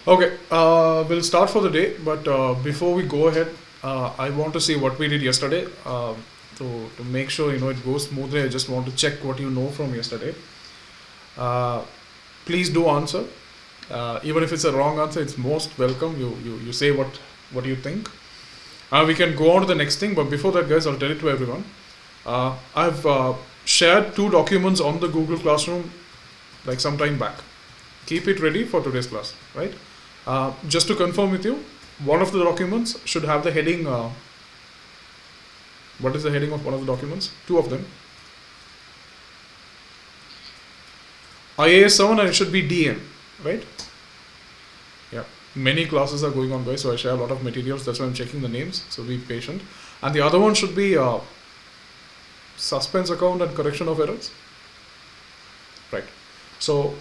Okay, we'll start for the day, but before we go ahead, I want to see what we did yesterday. To make sure it goes smoothly, I just want to check what you know from yesterday. Uh, Please do answer. Even if it's a wrong answer, it's most welcome. You say what you think. We can go on to the next thing, but before that, guys, I'll tell it to everyone. I've shared two documents on the Google Classroom like some time back. Keep it ready for today's class, right? Just to confirm with you, one of the documents should have the heading. What is the heading of one of the documents? Two of them. IAS 7 and it should be DN, right? Yeah. Many classes are going on, guys, so I share a lot of materials. That's why I'm checking the names, so be patient. And the other one should be suspense account and correction of errors. Right. So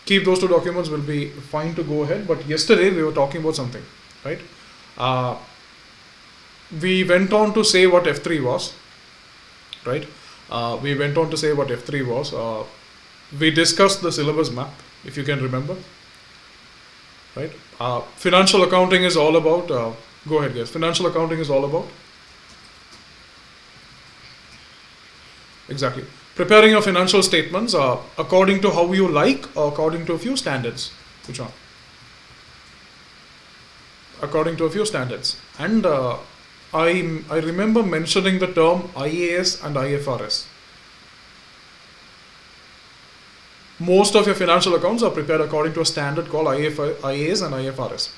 keep those two documents, will be fine to go ahead. But yesterday we were talking about something, right? We went on to say what F3 was, right? We went on to say what F3 was. We discussed the syllabus map, if you can remember, right? Financial accounting is all about, go ahead guys, financial accounting is all about, exactly, preparing your financial statements according to how you like, or according to a few standards. Which one? According to a few standards. And I remember mentioning the term IAS and IFRS. Most of your financial accounts are prepared according to a standard called IAS and IFRS.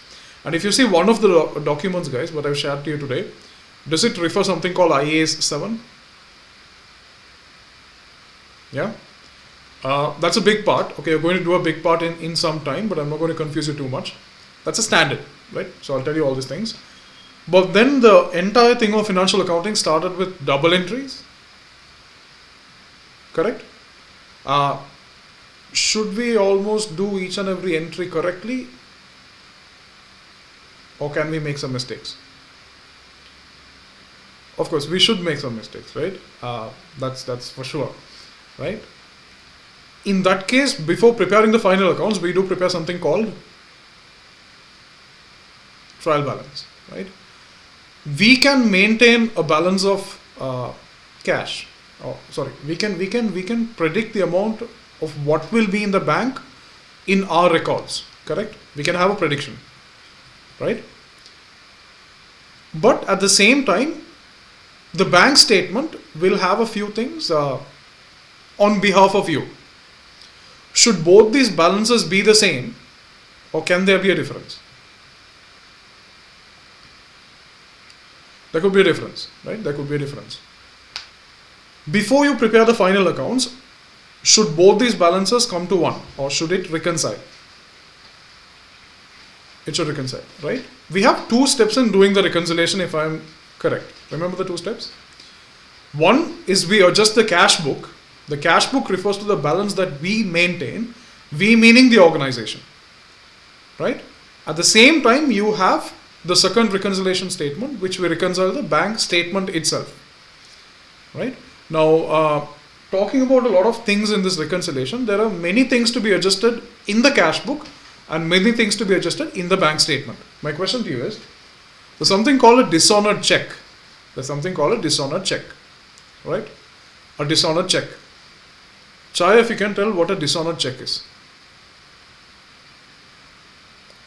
And if you see one of the documents, guys, what I've shared to you today, does it refer something called IAS 7? Yeah, that's a big part. Okay, you're going to do a big part in some time, but I'm not going to confuse you too much. That's a standard, right? So I'll tell you all these things. But then the entire thing of financial accounting started with double entries. Correct? Should we almost do each and every entry correctly? Or can we make some mistakes? Of course, we should make some mistakes, right? That's for sure. Right? In that case, before preparing the final accounts, we do prepare something called trial balance, right? We can maintain a balance of cash. Oh, sorry, we can predict the amount of what will be in the bank in our records. Correct? We can have a prediction, right? But at the same time, the bank statement will have a few things on behalf of you. Should both these balances be the same, or can there be a difference? There could be a difference, right? There could be a difference. Before you prepare the final accounts, should both these balances come to one, or should it reconcile? It should reconcile, right? We have two steps in doing the reconciliation, if I'm correct. Remember the two steps? One is we adjust the cash book. The cash book refers to the balance that we maintain, we meaning the organization, right? At the same time, you have the second reconciliation statement, which we reconcile the bank statement itself, right? Now, talking about a lot of things in this reconciliation, there are many things to be adjusted in the cash book and many things to be adjusted in the bank statement. My question to you is, there's something called a dishonored check. There's something called a dishonored check, right? A dishonored check. Chaya, if you can tell what a dishonored check is.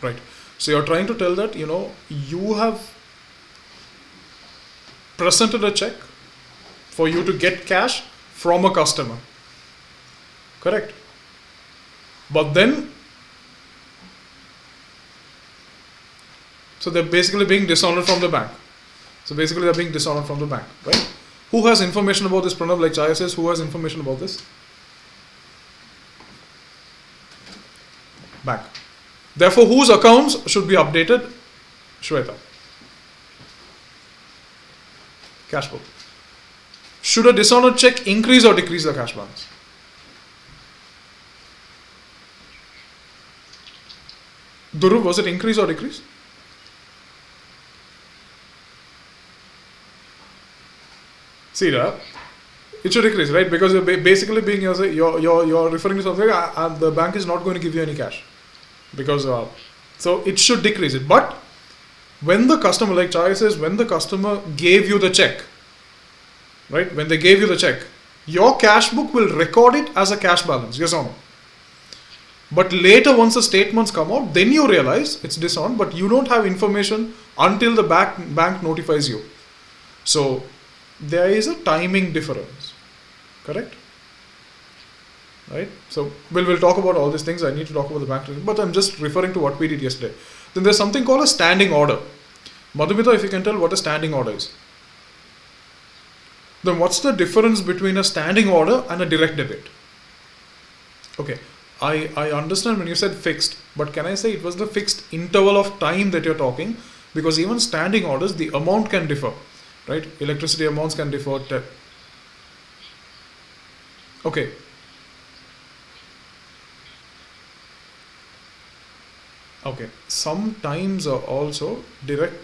Right. So you're trying to tell that, you have presented a check for you to get cash from a customer. Correct. But then, so they're basically being dishonored from the bank. So basically they're being dishonored from the bank, right? Who has information about this, Pranav? Like Chaya says, who has information about this? Bank. Therefore, whose accounts should be updated? Shweta. Cash book. Should a dishonored check increase or decrease the cash balance? Dhruv, was it increase or decrease? See that? It should decrease, right? Because you're basically being, you're referring to something, and the bank is not going to give you any cash. Because So it should decrease it. But when the customer, like Chai says, when the customer gave you the check, right? When they gave you the check, your cash book will record it as a cash balance, yes or no? But later, once the statements come out, then you realize it's dishonored, but you don't have information until the bank notifies you. So there is a timing difference, correct? Right? So we'll talk about all these things. I need to talk about the bank, but I'm just referring to what we did yesterday. Then there's something called a standing order. Madhumita, if you can tell what a standing order is. Then what's the difference between a standing order and a direct debit? Okay, I understand when you said fixed, but can I say it was the fixed interval of time that you're talking? Because even standing orders, the amount can differ, right? Electricity amounts can differ. Okay. Okay, sometimes also direct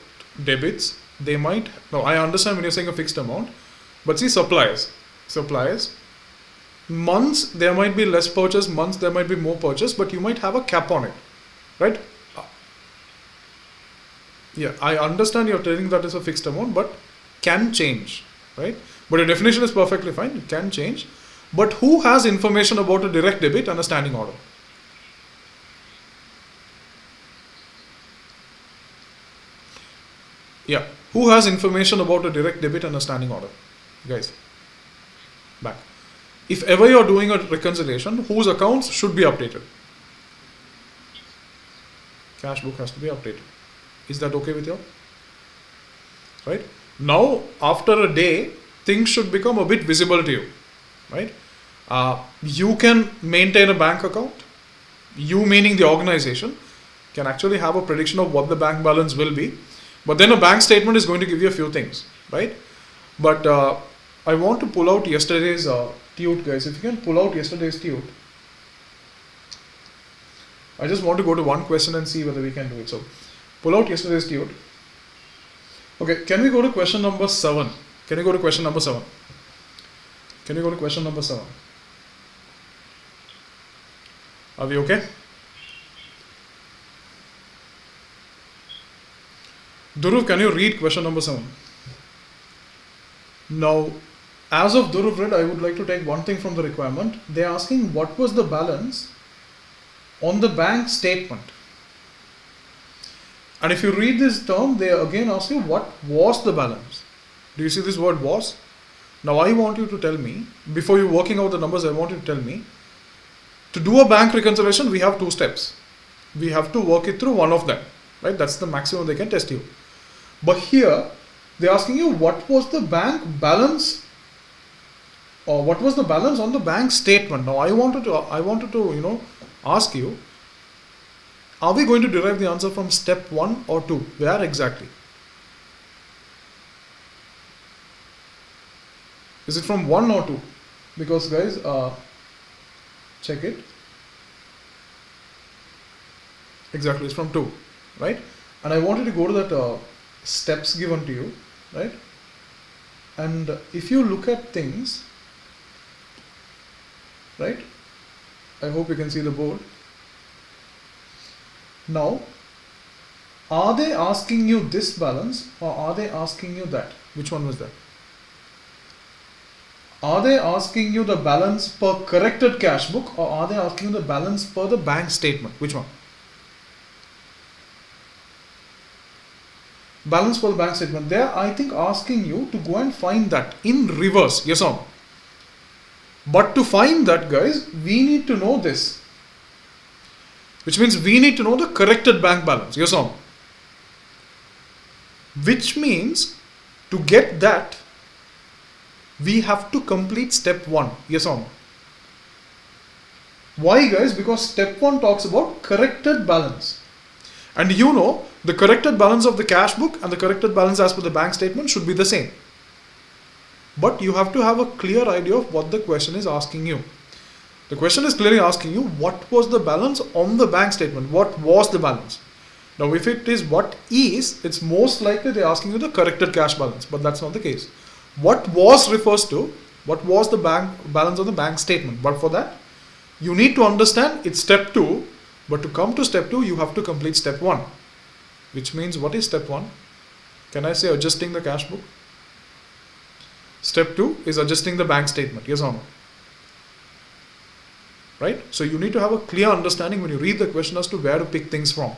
debits, they might, no, I understand when you're saying a fixed amount, but see suppliers, months there might be less purchase, months there might be more purchase, but you might have a cap on it, right? Yeah, I understand you're telling that is a fixed amount, but can change, right? But your definition is perfectly fine, it can change. But who has information about a direct debit and a standing order? Yeah, who has information about a direct debit and a standing order? Guys, back. If ever you're doing a reconciliation, whose accounts should be updated? Cash book has to be updated. Is that okay with you? Right? Now, after a day, things should become a bit visible to you. Right? You can maintain a bank account. You, meaning the organization, can actually have a prediction of what the bank balance will be. But then a bank statement is going to give you a few things, right? But I want to pull out yesterday's TUT, guys. If you can pull out yesterday's TUT. I just want to go to one question and see whether we can do it. So, pull out yesterday's TUT. Okay, can we go to question number 7? Can you go to question number 7? Can you go to question number 7? Are we okay? Dhruv, can you read question number 7? Now, as of Dhruv read, I would like to take one thing from the requirement. They are asking what was the balance on the bank statement. And if you read this term, they again ask you what was the balance. Do you see this word was? Now I want you to tell me, before you working out the numbers, I want you to tell me, to do a bank reconciliation, we have 2 steps. We have to work it through one of them, right? That's the maximum they can test you. But here, they're asking you what was the bank balance, or what was the balance on the bank statement. Now I wanted to ask you, are we going to derive the answer from step 1 or 2? Where exactly? Is it from 1 or 2? Because guys, check it. Exactly, it's from 2, right? And I wanted to go to that steps given to you, right? And if you look at things, right? I hope you can see the board. Now, are they asking you this balance or are they asking you that? Which one was that? Are they asking you the balance per corrected cash book or are they asking you the balance per the bank statement? Which one? Balance for the bank statement. They are, I think, asking you to go and find that in reverse. Yes or no? But to find that, guys, we need to know this. Which means we need to know the corrected bank balance. Yes or no? Which means to get that, we have to complete step 1. Yes or no? Why, guys? Because step 1 talks about corrected balance. And you know, the corrected balance of the cash book and the corrected balance as per the bank statement should be the same. But you have to have a clear idea of what the question is asking you. The question is clearly asking you what was the balance on the bank statement. What was the balance? Now, if it is what is, it's most likely they're asking you the corrected cash balance. But that's not the case. What was refers to what was the bank balance on the bank statement. But for that, you need to understand it's step 2. But to come to step 2, you have to complete step 1. Which means, what is step 1? Can I say adjusting the cash book? Step 2 is adjusting the bank statement. Yes or no? Right? So you need to have a clear understanding when you read the question as to where to pick things from.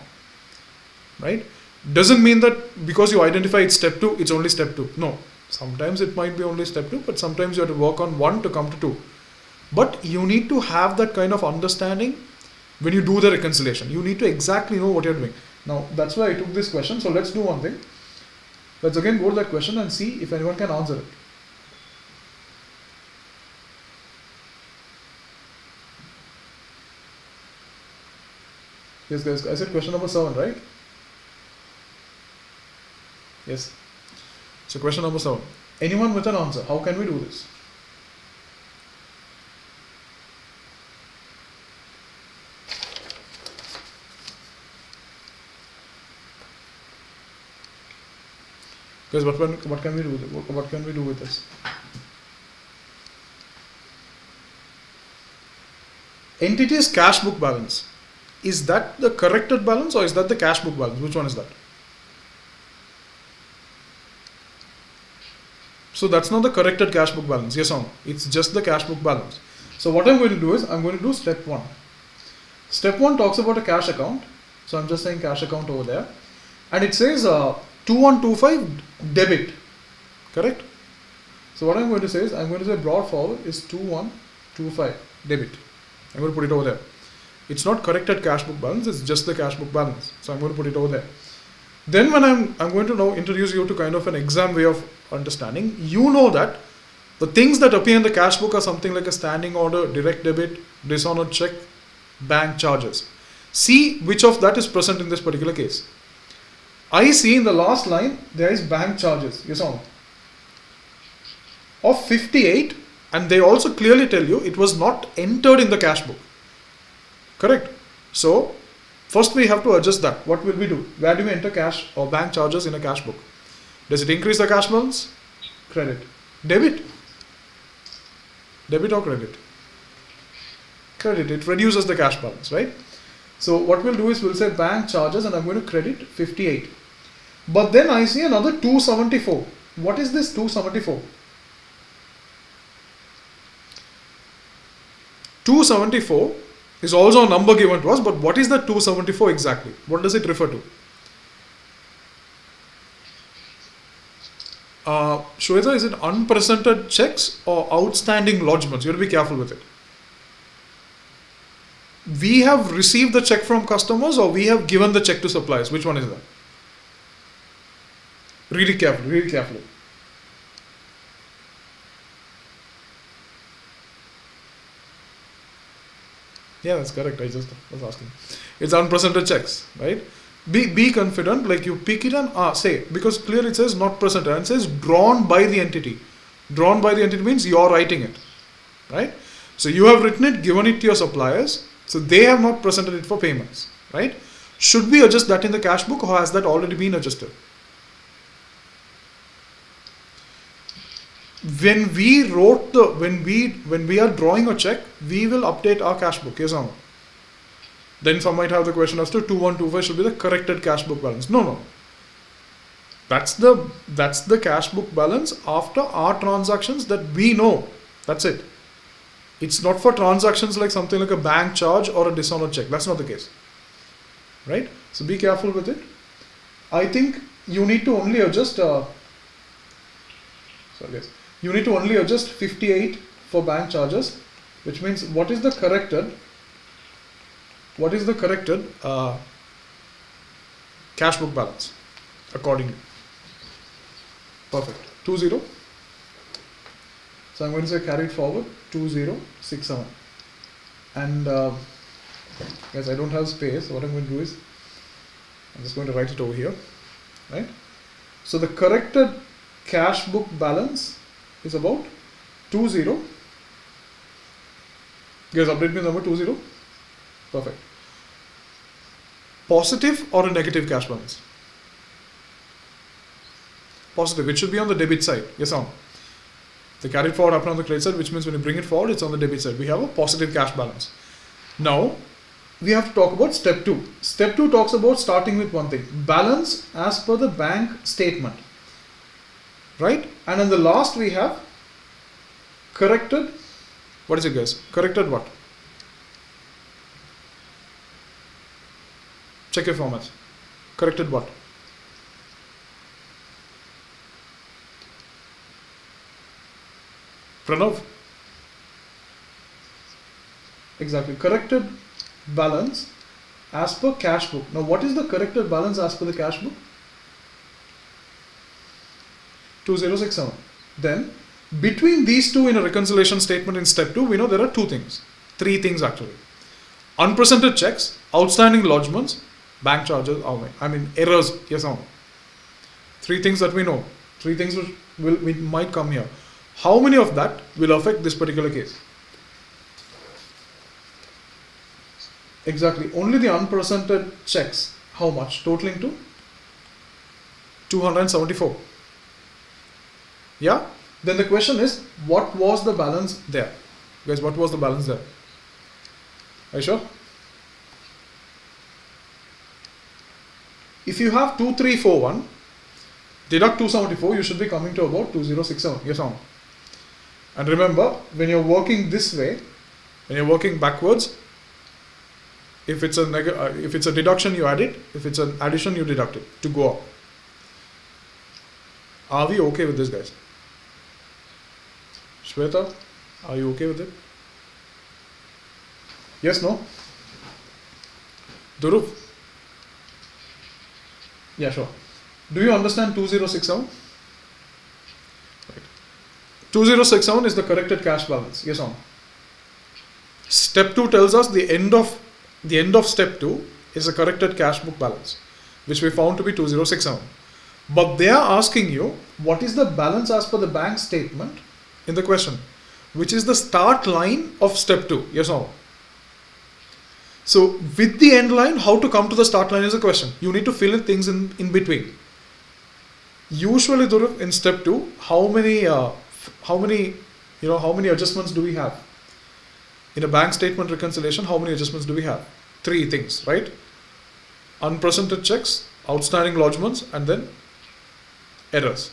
Right? Doesn't mean that because you identify it's step 2, it's only step 2. No. Sometimes it might be only step 2, but sometimes you have to work on 1 to come to 2. But you need to have that kind of understanding when you do the reconciliation. You need to exactly know what you're doing. Now, that's why I took this question. So let's do one thing. Let's again go to that question and see if anyone can answer it. Yes, guys, I said question number 7, right? Yes. So question number 7. Anyone with an answer? How can we do this? Guys, what can we do with it? What can we do with this? Entity's cash book balance. Is that the corrected balance or is that the cash book balance? Which one is that? So that's not the corrected cash book balance. Yes or no? It's just the cash book balance. So what I'm going to do is I'm going to do step 1. Step 1 talks about a cash account. So I'm just saying cash account over there. And it says 2125 debit. Correct? So what I'm going to say is I'm going to say brought forward is 2125 debit. I'm going to put it over there. It's not corrected cash book balance, it's just the cash book balance. So I'm going to put it over there. Then when I'm going to now introduce you to kind of an exam way of understanding, you know that the things that appear in the cash book are something like a standing order, direct debit, dishonored check, bank charges. See which of that is present in this particular case. I see in the last line there is bank charges, yes or no? Of 58, and they also clearly tell you it was not entered in the cash book. Correct? So first we have to adjust that. What will we do? Where do we enter cash or bank charges in a cash book? Does it increase the cash balance? Credit. Debit? Debit or credit? Credit. It reduces the cash balance, right? So what we'll do is we'll say bank charges and I'm going to credit 58. But then I see another 274. What is this 274? 274 is also a number given to us, but what is the 274 exactly? What does it refer to? Shweta, is it unpresented checks or outstanding lodgements? You have to be careful with it. We have received the check from customers or we have given the check to suppliers. Which one is that? Read it carefully, read it carefully. Yeah, that's correct. I just was asking. It's unpresented checks, right? Be confident, like you pick it and say, because clearly it says not presented and it says drawn by the entity. Drawn by the entity means you're writing it, right? So you have written it, given it to your suppliers, so they have not presented it for payments, right? Should we adjust that in the cash book or has that already been adjusted? When we wrote when we are drawing a check, we will update our cash book, yes or no? Then some might have the question as to 2125 should be the corrected cash book balance. No. That's the cash book balance after our transactions that we know. That's it. It's not for transactions like something like a bank charge or a dishonored check. That's not the case. Right? So be careful with it. I think you need to only adjust you need to only adjust 58 for bank charges, which means what is the corrected cash book balance accordingly. Perfect. 20. So I'm going to say carried forward 2067. And guys, I don't have space. So what I'm going to do is I'm just going to write it over here, right? So the corrected cash book balance is about 20. Guys, update me the number 20. Perfect. Positive or a negative cash balance? Positive. It should be on the debit side. Yes or no? The carried forward happened on the credit side, which means when you bring it forward, it's on the debit side. We have a positive cash balance. Now, we have to talk about step 2. Step 2 talks about starting with one thing, balance as per the bank statement, right? And in the last we have corrected, what is it guys? Corrected what? Check your formats. Corrected what? Pranav? Exactly. Corrected balance as per cash book. Now what is the corrected balance as per the cash book? 2067. Then between these two in a reconciliation statement in step 2, we know there are three things actually. Unpresented checks, outstanding lodgements, bank charges, errors, yes or no. Three things that we know. Three things which might come here. How many of that will affect this particular case? Exactly. Only the unpresented checks. How much? Totaling to 274. Yeah? Then the question is, what was the balance there? Guys, what was the balance there? Are you sure? If you have 2341, deduct 274, you should be coming to about 2067. Yes or no? And remember, when you're working this way, when you're working backwards, if it's a deduction, you add it. If it's an addition, you deduct it to go up. Are we okay with this, guys? Shweta, are you okay with it? Yes, no? Dhruv? Yeah, sure. Do you understand 2067? Right. 2067 is the corrected cash balance. Yes or no? Step 2 tells us the end of step 2 is a corrected cash book balance, which we found to be 2067. But they are asking you what is the balance as per the bank statement in the question, which is the start line of step 2. Yes or no? So with the end line, how to come to the start line is a question. You need to fill in things in between. Usually, Dhruv, in step 2, how many adjustments do we have? In a bank statement reconciliation, how many adjustments do we have? 3 things, right? Unpresented checks, outstanding lodgements, and then errors.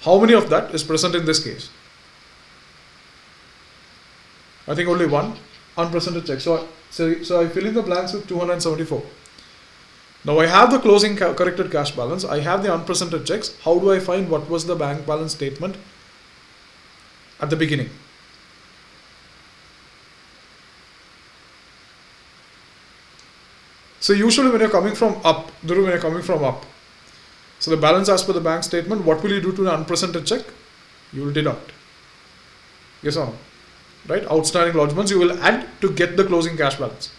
How many of that is present in this case? I think only one, unpresented check. So I fill in the blanks with 274. Now I have the closing corrected cash balance. I have the unpresented checks. How do I find what was the bank balance statement at the beginning? So usually when you're coming from up, so the balance as per the bank statement, what will you do to the unpresented check? You will deduct. Yes or no? Right? Outstanding lodgements you will add to get the closing cash balance.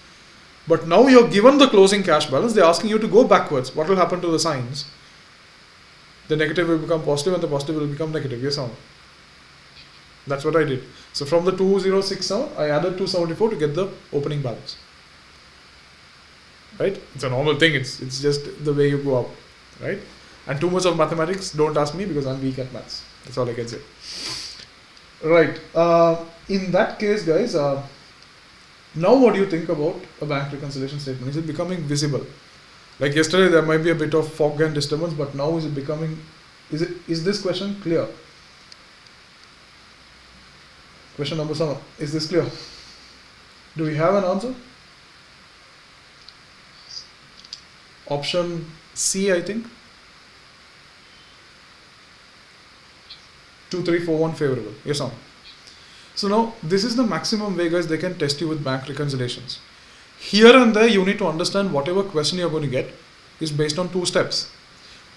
But now you're given the closing cash balance, they're asking you to go backwards. What will happen to the signs? The negative will become positive and the positive will become negative. Yes or no? That's what I did. So from the 2067, I added 274 to get the opening balance. Right? It's a normal thing. It's just the way you go up. Right? And too much of mathematics, don't ask me because I'm weak at maths. That's all I can say. Right. In that case, guys, now what do you think about a bank reconciliation statement? Is it becoming visible? Like yesterday, there might be a bit of fog and disturbance, but now is it becoming? Is this question clear? Question number 7. Is this clear? Do we have an answer? Option C, I think. 2341 favorable. Yes or no? So now this is the maximum way, guys, they can test you with bank reconciliations. Here and there you need to understand whatever question you're going to get is based on 2 steps.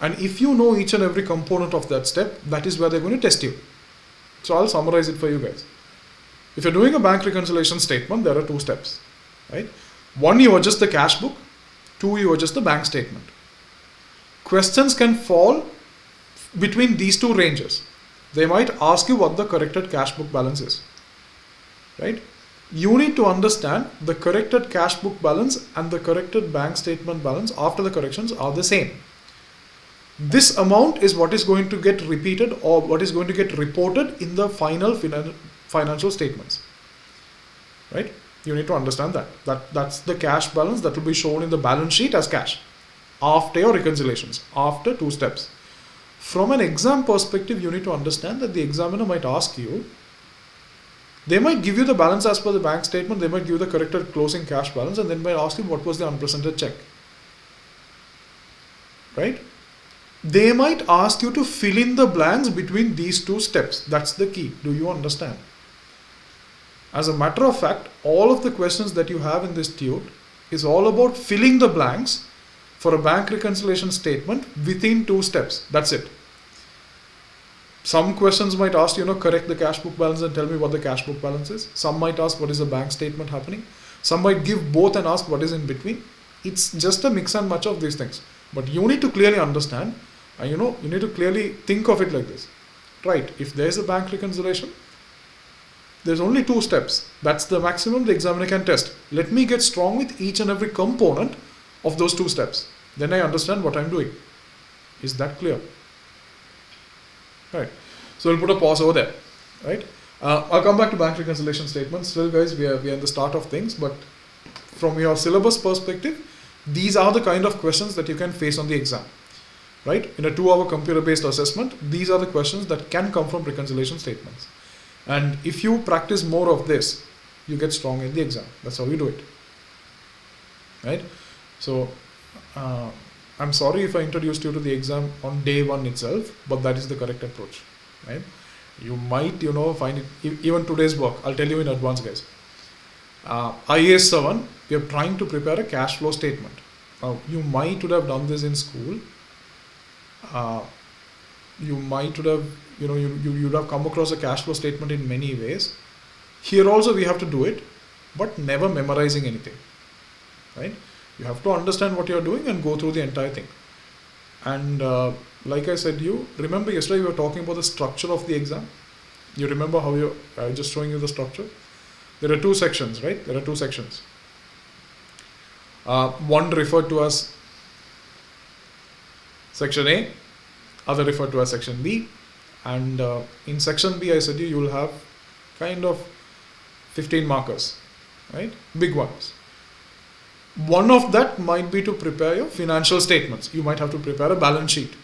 And if you know each and every component of that step, that is where they're going to test you. So I'll summarize it for you guys. If you're doing a bank reconciliation statement, there are 2 steps. Right? 1, you adjust the cash book. 2, you adjust the bank statement. Questions can fall between these 2 ranges. They might ask you what the corrected cash book balance is. Right? You need to understand the corrected cash book balance and the corrected bank statement balance after the corrections are the same. This amount is what is going to get repeated or what is going to get reported in the final financial statements. Right? You need to understand that's the cash balance that will be shown in the balance sheet as cash after your reconciliations, after 2 steps. From an exam perspective, you need to understand that the examiner might ask you, they might give you the balance as per the bank statement, they might give you the corrected closing cash balance, and then might ask you what was the unpresented check. Right? They might ask you to fill in the blanks between these 2 steps. That's the key. Do you understand? As a matter of fact, all of the questions that you have in this tute is all about filling the blanks for a bank reconciliation statement within 2 steps. That's it. Some questions might ask, correct the cash book balance and tell me what the cash book balance is. Some might ask what is the bank statement happening. Some might give both and ask what is in between. It's just a mix and match of these things. But you need to clearly understand, and you need to clearly think of it like this. Right, if there is a bank reconciliation, there's only 2 steps. That's the maximum the examiner can test. Let me get strong with each and every component of those 2 steps. Then I understand what I'm doing. Is that clear? Right. So we'll put a pause over there. Right. I'll come back to bank reconciliation statements. Still, guys, we are in the start of things. But from your syllabus perspective, these are the kind of questions that you can face on the exam. Right. In a 2-hour computer-based assessment, these are the questions that can come from reconciliation statements. And if you practice more of this, you get strong in the exam. That's how you do it. Right. So I'm sorry if I introduced you to the exam on day 1 itself, but that is the correct approach. Right. You might, find it, even today's work, I'll tell you in advance, guys. IAS 7, we are trying to prepare a cash flow statement. Now, you might would have done this in school. You might would have, you'd have come across a cash flow statement in many ways. Here also we have to do it, but never memorizing anything. Right? You have to understand what you're doing and go through the entire thing. And like I said, remember yesterday we were talking about the structure of the exam. You remember how I was just showing you the structure? There are 2 sections, right? There are 2 sections. One referred to as section A, other referred to as section B. And in section B, I said you will have kind of 15 markers, right? Big ones. One of that might be to prepare your financial statements. You might have to prepare a balance sheet.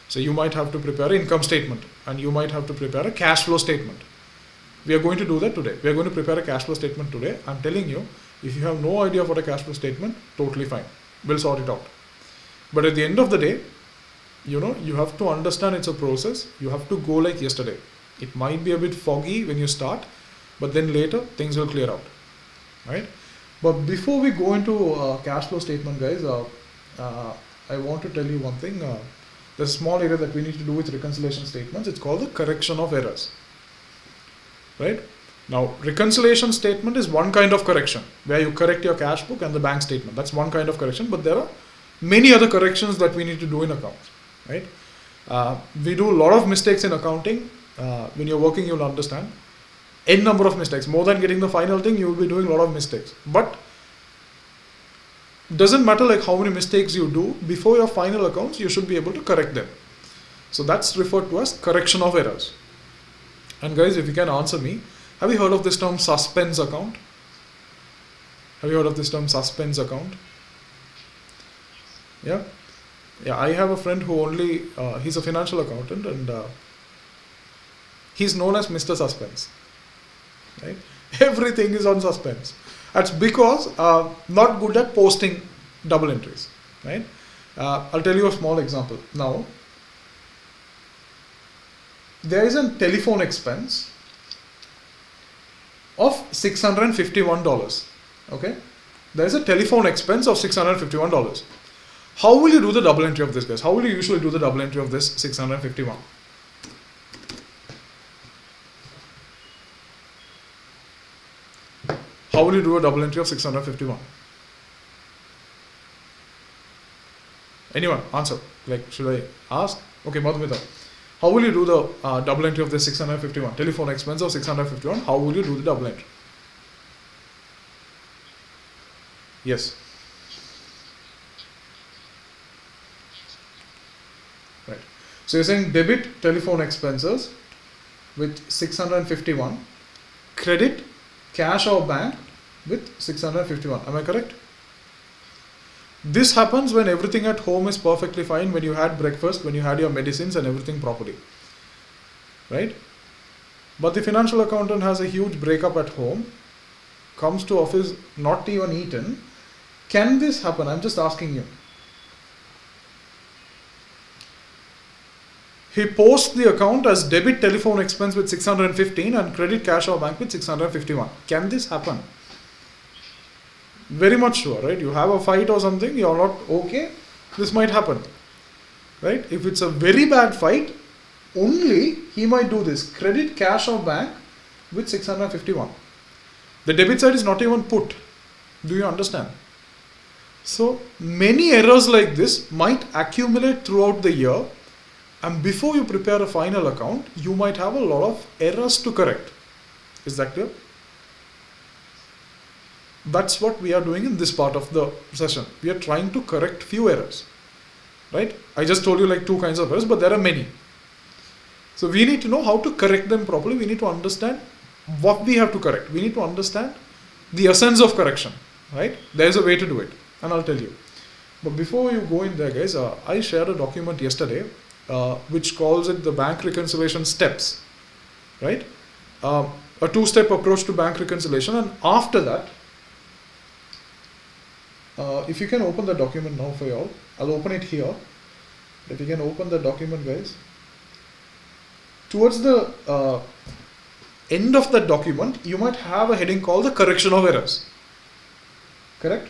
So you might have to prepare an income statement, and you might have to prepare a cash flow statement. We are going to do that today. We are going to prepare a cash flow statement today. I'm telling you, if you have no idea of what a cash flow statement, totally fine. We'll sort it out. But at the end of the day, you have to understand it's a process. You have to go like yesterday. It might be a bit foggy when you start, but then later things will clear out, right? But before we go into cash flow statement, guys, I want to tell you one thing. There's a small area that we need to do with reconciliation statements. It's called the correction of errors, right? Now, reconciliation statement is one kind of correction where you correct your cash book and the bank statement. That's one kind of correction, but there are many other corrections that we need to do in accounts, right? We do a lot of mistakes in accounting. When you're working, you'll understand. N number of mistakes. More than getting the final thing, you will be doing a lot of mistakes. But doesn't matter like how many mistakes you do, before your final accounts, you should be able to correct them. So that's referred to as correction of errors. And guys, if you can answer me, have you heard of this term suspense account? Have you heard of this term suspense account? Yeah. Yeah, I have a friend who he's a financial accountant, and he's known as Mr. Suspense. Right? Everything is on suspense. That's because not good at posting double entries. Right? I'll tell you a small example. Now, there is a telephone expense of $651. Okay? There is a telephone expense of $651. How will you do the double entry of this, guys? How will you usually do the double entry of this 651? How will you do a double entry of 651? Anyone? Answer. Like, should I ask? Okay, Madhumita. How will you do the double entry of this 651? Telephone expense of 651. How will you do the double entry? Yes. Right. So you're saying debit telephone expenses with 651, credit cash or bank with 651. Am I correct? This happens when everything at home is perfectly fine, when you had breakfast, when you had your medicines and everything properly. Right? But the financial accountant has a huge breakup at home, comes to office not even eaten. Can this happen? I'm just asking you. He posts the account as debit telephone expense with 615 and credit cash or bank with 651. Can this happen? Very much sure, right? You have a fight or something, you're not okay, this might happen. Right? If it's a very bad fight, only he might do this. Credit cash or bank with 651. The debit side is not even put. Do you understand? So many errors like this might accumulate throughout the year, and before you prepare a final account, you might have a lot of errors to correct. Is that clear? That's what we are doing in this part of the session. We are trying to correct few errors. Right? I just told you like 2 kinds of errors, but there are many. So we need to know how to correct them properly. We need to understand what we have to correct. We need to understand the essence of correction. Right? There's a way to do it, and I'll tell you. But before you go in there, guys, I shared a document yesterday which calls it the bank reconciliation steps. Right? A 2-step approach to bank reconciliation, and after that, if you can open the document now for you all, I'll open it here. If you can open the document, guys. Towards the end of that document, you might have a heading called the correction of errors. Correct?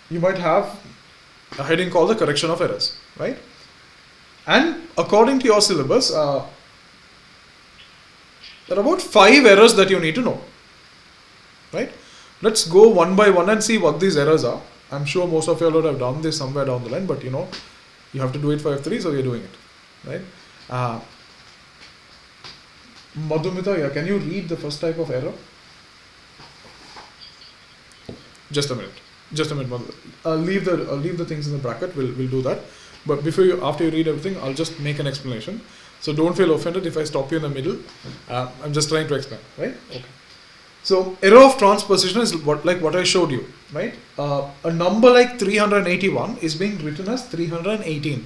You might have a heading called the correction of errors, right? And according to your syllabus, there are about 5 errors that you need to know, right? Let's go one by one and see what these errors are. I'm sure most of you would have done this somewhere down the line, but you know, you have to do it for F3, so you're doing it, right? Madhumita, can you read the first type of error? Just a minute, Madhumita. Leave the things in the bracket. We'll do that. But after you read everything, I'll just make an explanation. So don't feel offended if I stop you in the middle. I'm just trying to explain, right? Okay. So error of transposition is what I showed you, right? A number like 381 is being written as 318.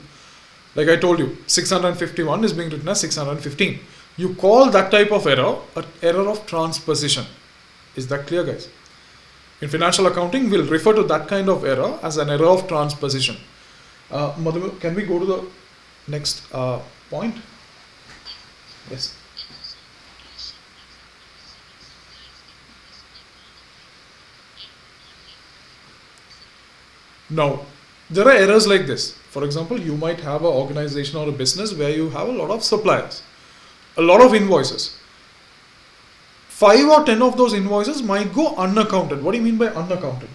Like I told you, 651 is being written as 615. You call that type of error an error of transposition. Is that clear, guys? In financial accounting, we'll refer to that kind of error as an error of transposition. Madhu, can we go to the next point? Yes. Now, there are errors like this. For example, you might have an organization or a business where you have a lot of suppliers, a lot of invoices. 5 or 10 of those invoices might go unaccounted. What do you mean by unaccounted?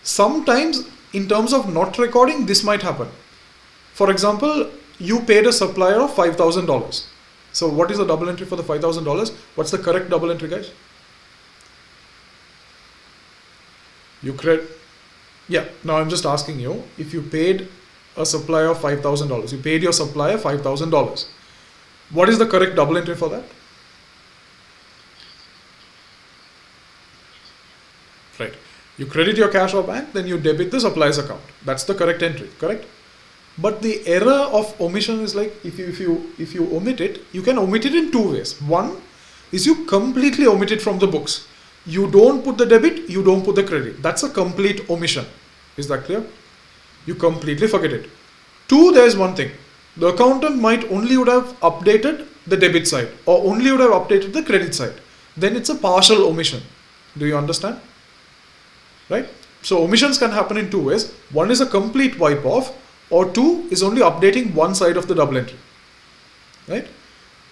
Sometimes, in terms of not recording, this might happen. For example, you paid a supplier of $5,000. So, what is the double entry for the $5,000? What's the correct double entry, guys? Yeah, now I'm just asking you, if you paid a supplier $5,000, you paid your supplier $5,000. What is the correct double entry for that? Right. You credit your cash or bank, then you debit the supplier's account. That's the correct entry, correct? But the error of omission is like, if you omit it, you can omit it in 2 ways. One is you completely omit it from the books. You don't put the debit, you don't put the credit. That's a complete omission. Is that clear? You completely forget it. 2, there is one thing. The accountant might only would have updated the debit side or only would have updated the credit side. Then it's a partial omission. Do you understand? Right? So omissions can happen in 2 ways. One is a complete wipe off, or 2 is only updating one side of the double entry. Right?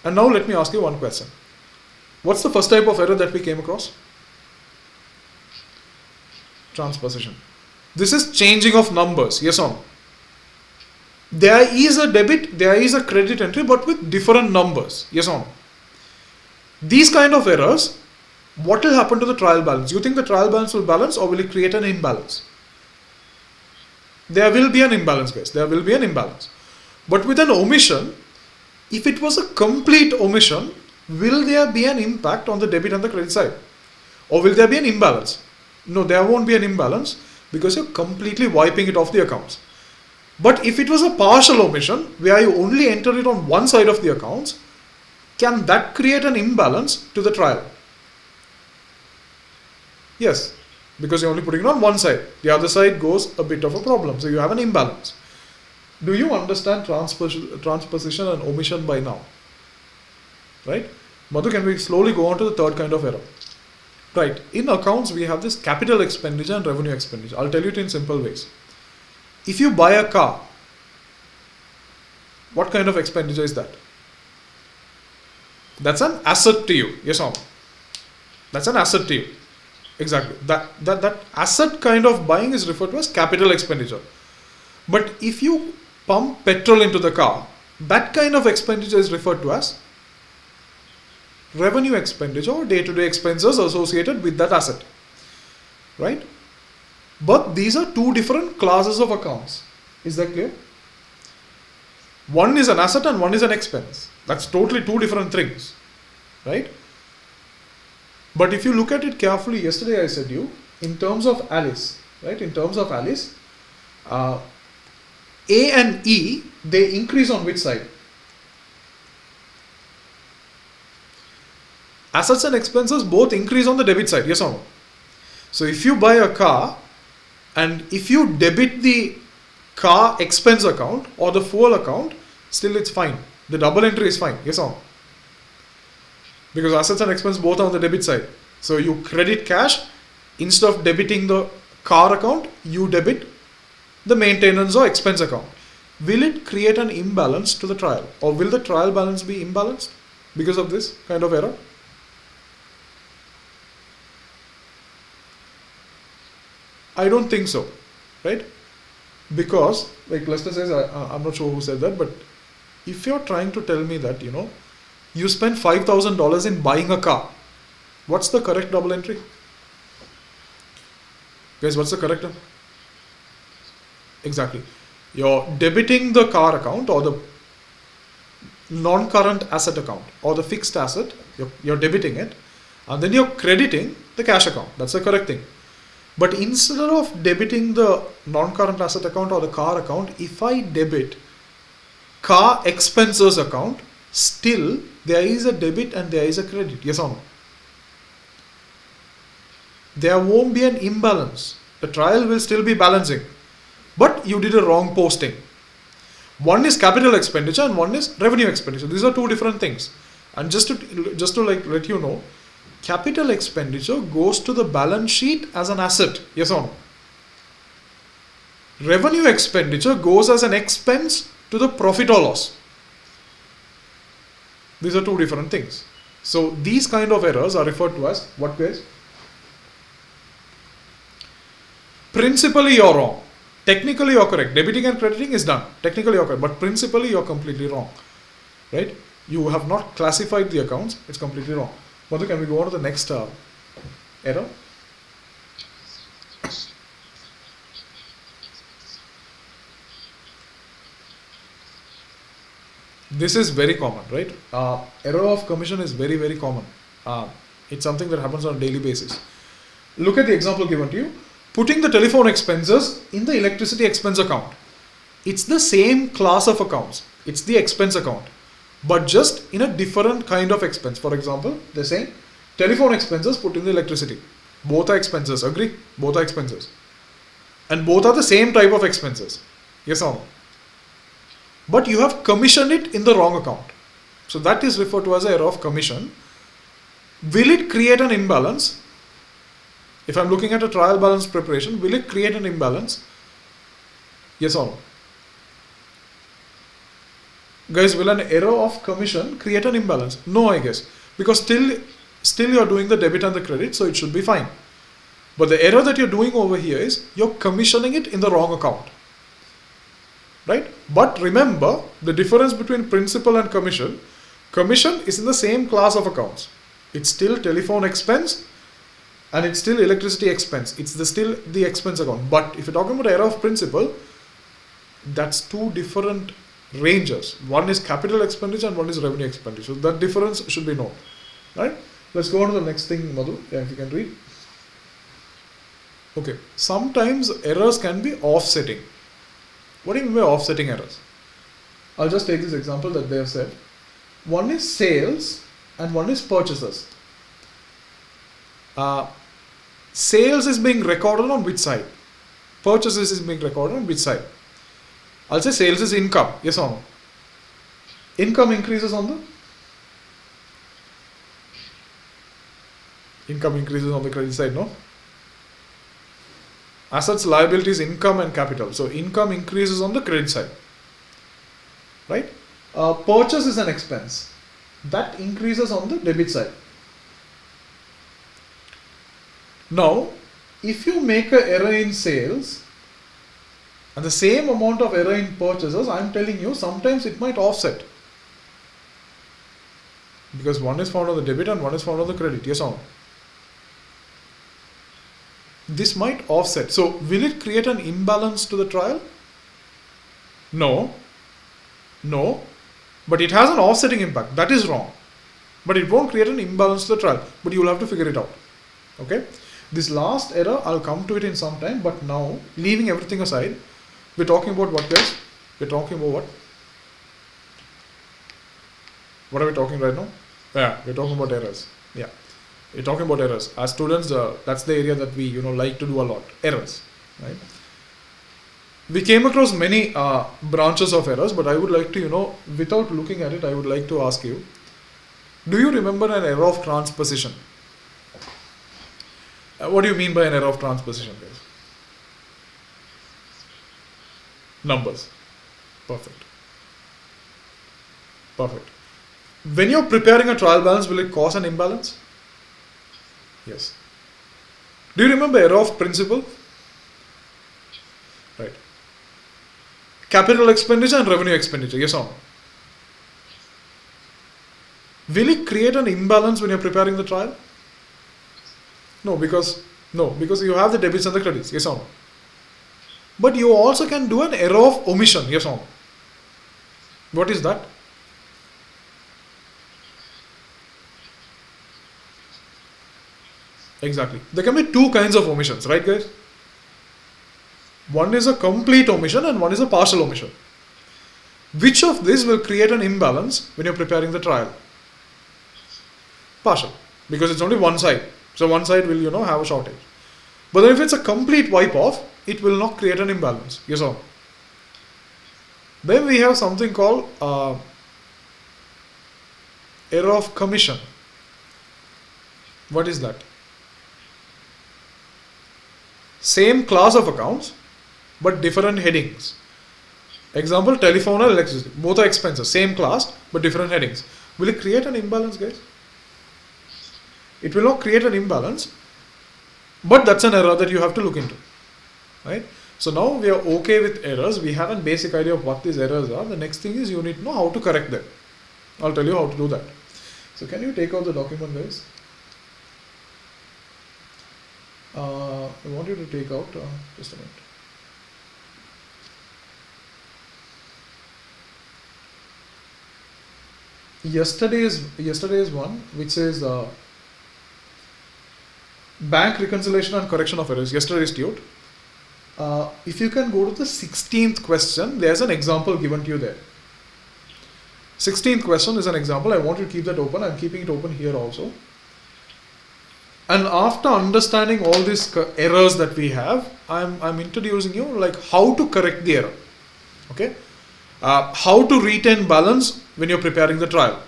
And now let me ask you one question. What's the first type of error that we came across? Transposition. This is changing of numbers, yes or no? There is a debit, there is a credit entry, but with different numbers, yes or no? These kind of errors, what will happen to the trial balance? You think the trial balance will balance, or will it create an imbalance? There will be an imbalance, guys. There will be an imbalance. But with an omission, if it was a complete omission, will there be an impact on the debit and the credit side? Or will there be an imbalance? No, there won't be an imbalance because you're completely wiping it off the accounts. But if it was a partial omission where you only enter it on one side of the accounts, can that create an imbalance to the trial? Yes, because you're only putting it on one side. The other side goes a bit of a problem. So you have an imbalance. Do you understand transposition and omission by now? Right? Madhu, can we slowly go on to the third kind of error? Right. In accounts, we have this capital expenditure and revenue expenditure. I'll tell you it in simple ways. If you buy a car, what kind of expenditure is that? That's an asset to you. Yes or no? That's an asset to you. Exactly. That asset kind of buying is referred to as capital expenditure. But if you pump petrol into the car, that kind of expenditure is referred to as revenue expenditure or day-to-day expenses associated with that asset. Right? But these are two different classes of accounts. Is that clear? One is an asset and one is an expense. That's totally two different things. Right? But if you look at it carefully, yesterday I said you, in terms of Alice, right? In terms of Alice, A and E, they increase on which side? Assets and expenses both increase on the debit side, yes or no? So if you buy a car and if you debit the car expense account or the fuel account, still it's fine. The double entry is fine, yes or no? Because assets and expenses both are on the debit side. So you credit cash, instead of debiting the car account, you debit the maintenance or expense account. Will it create an imbalance to the trial? Or will the trial balance be imbalanced because of this kind of error? I don't think so, right? Because, like Lester says, I'm not sure who said that, but if you're trying to tell me that, you spend $5,000 in buying a car, what's the correct double entry? Guys, what's the correct one? Exactly. You're debiting the car account or the non-current asset account or the fixed asset, you're debiting it, and then you're crediting the cash account. That's the correct thing. But instead of debiting the non-current asset account or the car account, if I debit car expenses account, still there is a debit and there is a credit. Yes or no? There won't be an imbalance. The trial will still be balancing. But you did a wrong posting. One is capital expenditure and one is revenue expenditure. These are two different things. And just to like let you know, capital expenditure goes to the balance sheet as an asset. Yes or no? Revenue expenditure goes as an expense to the profit or loss. These are two different things. So these kind of errors are referred to as what, guys? Principally you're wrong. Technically you're correct. Debiting and crediting is done. Technically you're correct. But principally you're completely wrong. Right? You have not classified the accounts. It's completely wrong. Madhu, can we go on to the next error? This is very common, right? Error of commission is very, very common. It's something that happens on a daily basis. Look at the example given to you. Putting the telephone expenses in the electricity expense account. It's the same class of accounts. It's the expense account, but just in a different kind of expense. For example, they're saying telephone expenses put in the electricity. Both are expenses, agree? Both are expenses. And both are the same type of expenses. Yes or no? But you have commissioned it in the wrong account. So that is referred to as an error of commission. Will it create an imbalance? If I'm looking at a trial balance preparation, will it create an imbalance? Yes or no? Guys, will an error of commission create an imbalance? No, I guess. Because still you're doing the debit and the credit, so it should be fine. But the error that you're doing over here is you're commissioning it in the wrong account. Right? But remember, the difference between principal and commission is in the same class of accounts. It's still telephone expense and it's still electricity expense. It's still the expense account. But if you're talking about error of principal, that's two different ranges. One is capital expenditure and one is revenue expenditure. So that difference should be known, right? Let's go on to the next thing, Madhu. Yeah, if you can read. Okay. Sometimes errors can be offsetting. What do you mean by offsetting errors? I'll just take this example that they have said. One is sales and one is purchases. Sales is being recorded on which side? Purchases is being recorded on which side? I'll say sales is income. Yes or no? Income increases on the? Income increases on the credit side, no? Assets, liabilities, income and capital. So income increases on the credit side. Right? Purchase is an expense. That increases on the debit side. Now, if you make an error in sales and the same amount of error in purchases, I am telling you, sometimes it might offset. Because one is found on the debit and one is found on the credit. Yes or no? This might offset. So, will it create an imbalance to the trial? No. No. But it has an offsetting impact. That is wrong. But it won't create an imbalance to the trial. But you will have to figure it out. Okay? This last error, I'll come to it in some time. But now, leaving everything aside, we're talking about what, guys? We're talking about what? What are we talking right now? Yeah, we're talking about errors. Yeah. We're talking about errors. As students, that's the area that we like to do a lot. Errors. Right? We came across many branches of errors, but I would like to, without looking at it, I would like to ask you, do you remember an error of transposition? What do you mean by an error of transposition, guys? Numbers. Perfect. Perfect. When you're preparing a trial balance, will it cause an imbalance? Yes. Do you remember error of principle? Right. Capital expenditure and revenue expenditure. Yes or no? Will it create an imbalance when you're preparing the trial? No, because you have the debits and the credits. Yes or no? But you also can do an error of omission. Yes or no? What is that? Exactly. There can be two kinds of omissions, right, guys? One is a complete omission and one is a partial omission. Which of these will create an imbalance when you're preparing the trial? Partial. Because it's only one side. So one side will, have a shortage. But then if it's a complete wipe off, it will not create an imbalance. Yes or no? Then we have something called error of commission. What is that? Same class of accounts, but different headings. Example, telephone and electricity. Both are expenses. Same class, but different headings. Will it create an imbalance, guys? It will not create an imbalance, but that's an error that you have to look into. Right? So now we are okay with errors. We have a basic idea of what these errors are. The next thing is you need to know how to correct them. I'll tell you how to do that. So can you take out the document, guys? I want you to take out, just a minute. Yesterday's one, which says bank reconciliation and correction of errors. Yesterday's tute. If you can go to the 16th question, there's an example given to you there. 16th question is an example. I want you to keep that open. I'm keeping it open here also. And after understanding all these errors that we have, I'm introducing you like how to correct the error. Okay? How to retain balance when you're preparing the trial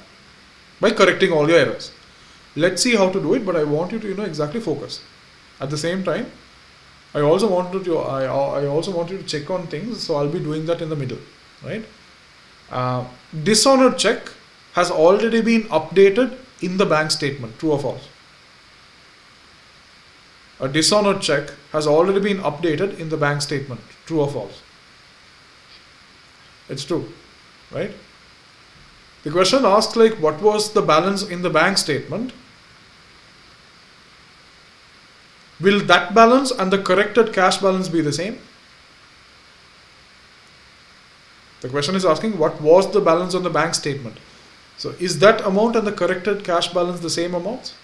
by correcting all your errors. Let's see how to do it, but I want you to exactly focus. At the same time, I also want you to check on things, so I'll be doing that in the middle, right? Dishonored check has already been updated in the bank statement. True or false? A dishonored check has already been updated in the bank statement. True or false? It's true, right? The question asks like, what was the balance in the bank statement? Will that balance and the corrected cash balance be the same? The question is asking what was the balance on the bank statement. So is that amount and the corrected cash balance the same amount?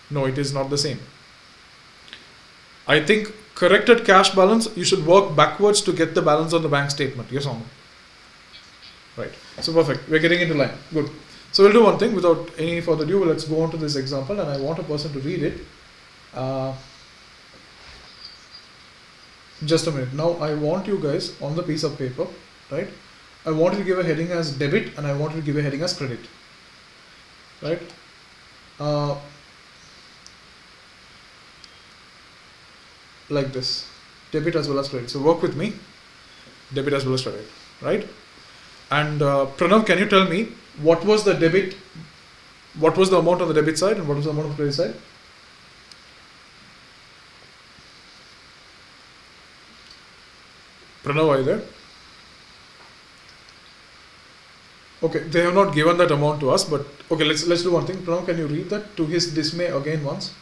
No, it is not the same. I think corrected cash balance, you should work backwards to get the balance on the bank statement. Yes or no? Right. So perfect. We're getting into line. Good. So we'll do one thing without any further ado. Let's go on to this example, and I want a person to read it. Just a minute. Now I want you guys on the piece of paper, right? I want you to give a heading as debit, and I want you to give a heading as credit, right? Like this, debit as well as credit. So work with me, debit as well as credit, right? And Pranav, can you tell me what was the debit, what was the amount on the debit side and what was the amount on the credit side? Pranav, are you there? Okay, they have not given that amount to us, but okay, let's do one thing. Pranav, can you read that to his dismay again once?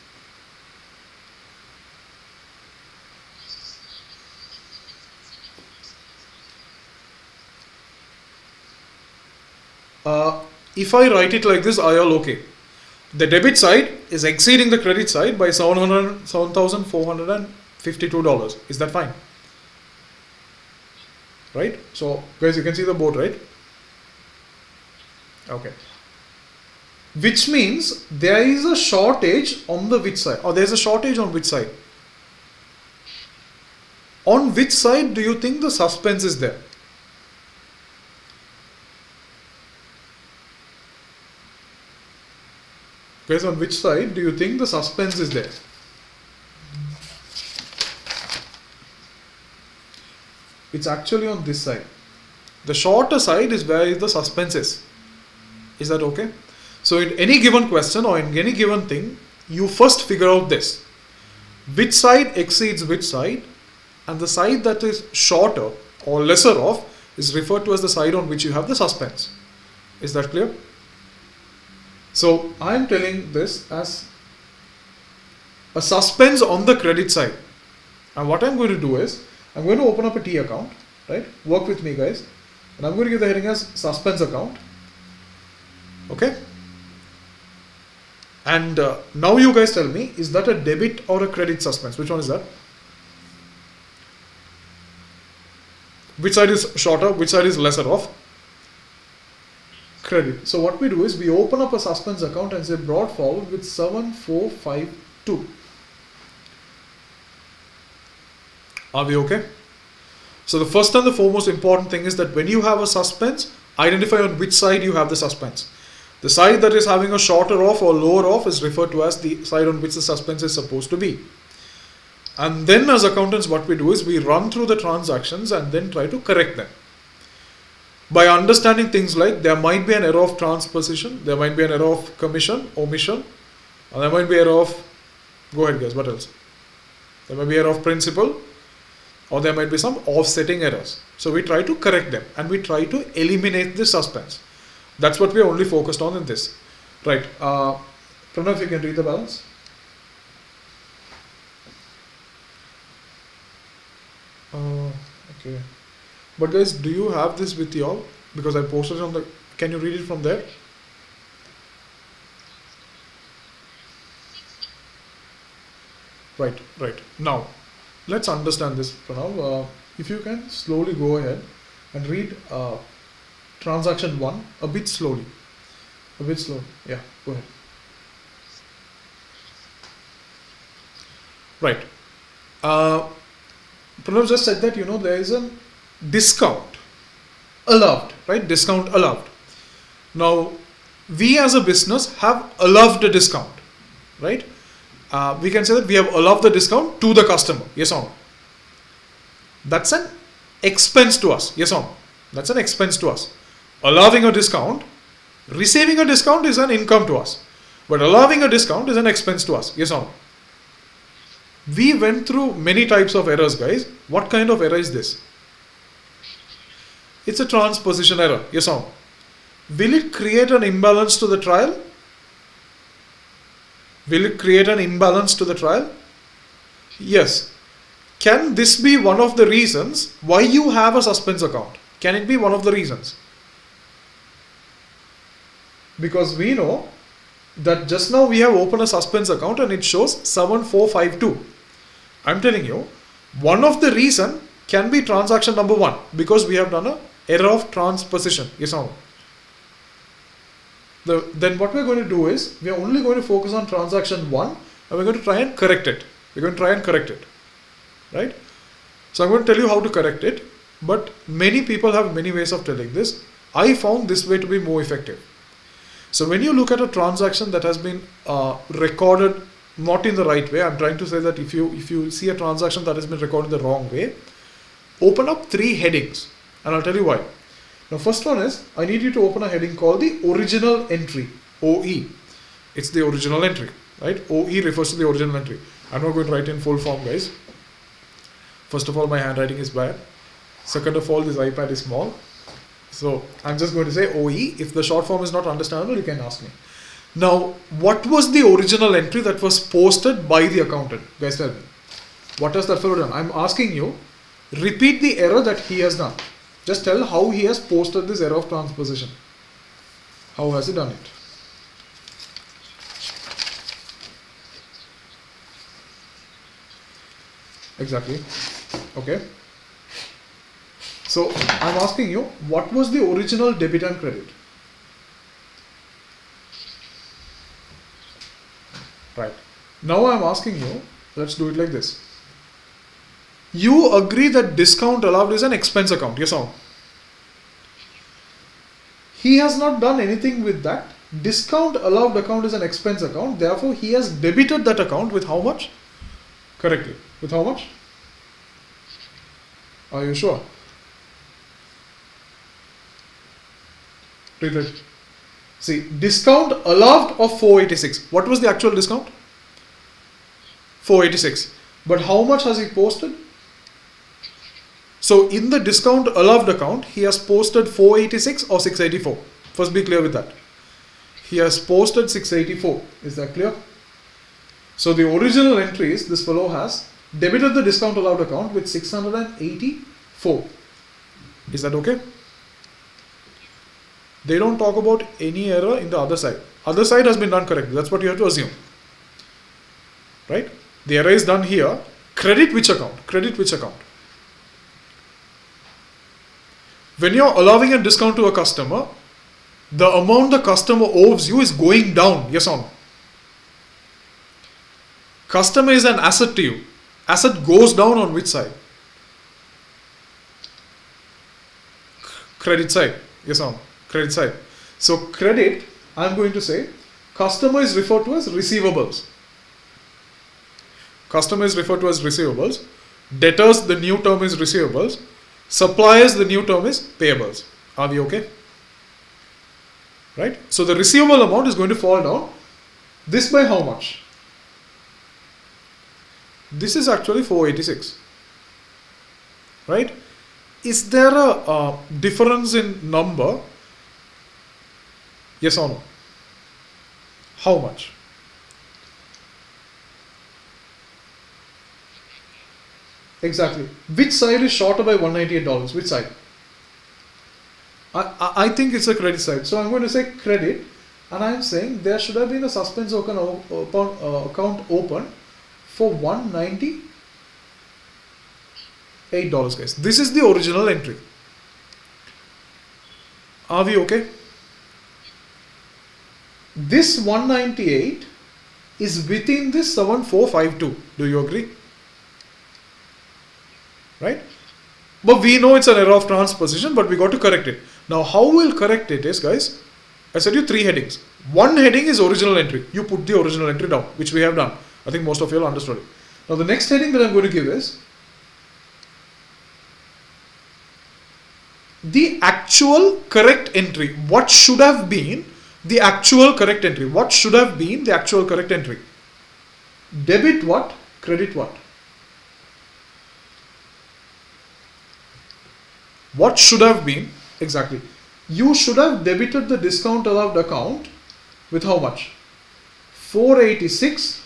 If I write it like this, are you all okay? The debit side is exceeding the credit side by $7,452. Is that fine? Right? So, guys, you can see the board, right? Okay. Which means there is a shortage on the which side? Or there is a shortage on which side? On which side do you think the suspense is there? Guys, on which side do you think the suspense is there? It's actually on this side. The shorter side is where the suspense is. Is that okay? So in any given question or in any given thing, you first figure out this. Which side exceeds which side, and the side that is shorter or lesser of is referred to as the side on which you have the suspense. Is that clear? So I am telling this as a suspense on the credit side. And what I'm going to do is, I'm going to open up a T account, right? Work with me, guys. And I'm going to give the heading as suspense account. Okay? And now you guys tell me, is that a debit or a credit suspense? Which one is that? Which side is shorter? Which side is lesser of? Credit. So what we do is we open up a suspense account and say brought forward with 7452. Are we okay? So the first and the foremost important thing is that when you have a suspense, identify on which side you have the suspense. The side that is having a shorter off or lower off is referred to as the side on which the suspense is supposed to be. And then as accountants, what we do is we run through the transactions and then try to correct them. By understanding things like there might be an error of transposition, there might be an error of commission, omission, and there might be error of, go ahead guys, what else? There might be error of principal, or there might be some offsetting errors. So we try to correct them and we try to eliminate the suspense. That's what we are only focused on in this. Right. Pranav, if you can read the balance. Okay. But guys, do you have this with you all? Because I posted it on the, can you read it from there? Right. Now, let's understand this for now. If you can slowly go ahead and read transaction 1 a bit slowly. Yeah, go ahead. Right. Pranav just said that, there is a discount allowed, right? Discount allowed. Now, we as a business have allowed a discount, right? We can say that we have allowed the discount to the customer. Yes or no? That's an expense to us. Yes or no? That's an expense to us. Allowing a discount, receiving a discount is an income to us. But allowing a discount is an expense to us. Yes or no? We went through many types of errors, guys. What kind of error is this? It's a transposition error. Yes or no? Will it create an imbalance to the trial? Will it create an imbalance to the trial? Yes. Can this be one of the reasons why you have a suspense account? Can it be one of the reasons? Because we know that just now we have opened a suspense account and it shows 7452. I'm telling you, one of the reason can be transaction number 1 because we have done a error of transposition. Yes or no? Then what we're going to do is we are only going to focus on transaction 1 and we're going to try and correct it. We're going to try and correct it. Right? So I'm going to tell you how to correct it, but many people have many ways of telling this. I found this way to be more effective. So when you look at a transaction that has been recorded not in the right way, I'm trying to say that if you see a transaction that has been recorded the wrong way, open up 3 headings and I'll tell you why. Now first one is, I need you to open a heading called the original entry, OE. It's the original entry, right? OE refers to the original entry. I'm not going to write in full form, guys. First of all, my handwriting is bad. Second of all, this iPad is small. So I'm just going to say OE. If the short form is not understandable, you can ask me. Now, what was the original entry that was posted by the accountant? Guys, tell me. What has that fellow done? I'm asking you, repeat the error that he has done. Just tell how he has posted this error of transposition. How has he done it? Exactly. Okay. So I'm asking you, what was the original debit and credit? Right. Now I'm asking you, let's do it like this. You agree that discount allowed is an expense account, yes or no? He has not done anything with that. Discount allowed account is an expense account, therefore he has debited that account with how much? Correctly. With how much? Are you sure? Read it. See, discount allowed of 486. What was the actual discount? 486. But how much has he posted? So in the discount allowed account, he has posted 486 or 684. First be clear with that. He has posted 684. Is that clear? So the original entry is this fellow has debited the discount allowed account with 684. Is that okay? They don't talk about any error in the other side. Other side has been done correctly. That's what you have to assume. Right? The error is done here. Credit which account? Credit which account? When you're allowing a discount to a customer, the amount the customer owes you is going down. Yes or no? Customer is an asset to you. Asset goes down on which side? Credit side. Yes or no? Credit side. So credit, I'm going to say, customer is referred to as receivables. Customer is referred to as receivables. Debtors, the new term is receivables. Suppliers, the new term is payables. Are we okay? Right? So the receivable amount is going to fall down. This by how much? This is actually 486. Right? Is there a difference in number? Yes or no? How much? Exactly. Which side is shorter by $198? Which side? I think it's a credit side. So I'm going to say credit, and I'm saying there should have been a suspense account open for $198, guys. This is the original entry. Are we okay? This 198 is within this 7452. Do you agree? Right? But we know it's an error of transposition, but we got to correct it. Now, how we'll correct it is, guys, I said you 3 headings. One heading is original entry. You put the original entry down, which we have done. I think most of you all understood it. Now, the next heading that I'm going to give is the actual correct entry. What should have been the actual correct entry? What should have been the actual correct entry? Debit what? Credit what? What should have been? Exactly. You should have debited the discount allowed account with how much? 486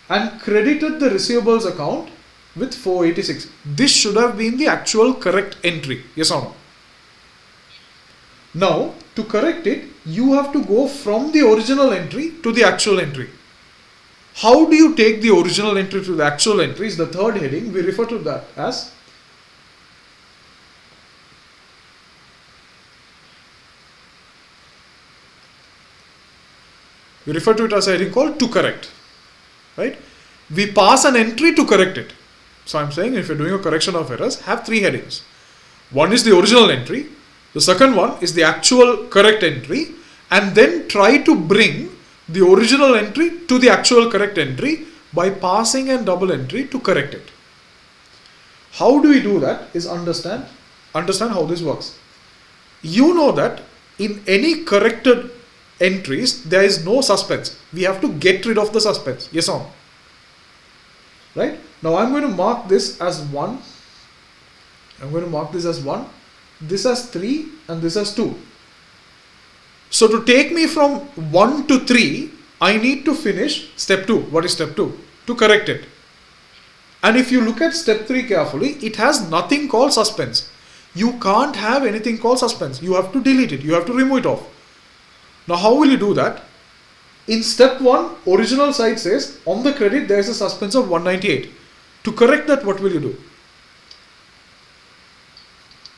and credited the receivables account with 486. This should have been the actual correct entry. Yes or no? Now, to correct it, you have to go from the original entry to the actual entry. How do you take the original entry to the actual entry is the third heading. We refer to that as a heading called to correct. Right? We pass an entry to correct it. So I'm saying if you're doing a correction of errors, have three headings. One is the original entry. The second one is the actual correct entry, and then try to bring the original entry to the actual correct entry by passing a double entry to correct it. How do we do that is understand how this works. You know that in any corrected entries, there is no suspense. We have to get rid of the suspense. Yes or no? Right? Now I'm going to mark this as 1. I'm going to mark this as 1. This as 3 and this as 2. So to take me from 1 to 3, I need to finish step 2. What is step 2? To correct it. And if you look at step 3 carefully, it has nothing called suspense. You can't have anything called suspense. You have to delete it. You have to remove it off. Now how will you do that? In step 1, original side says on the credit there is a suspense of 198. To correct that, what will you do?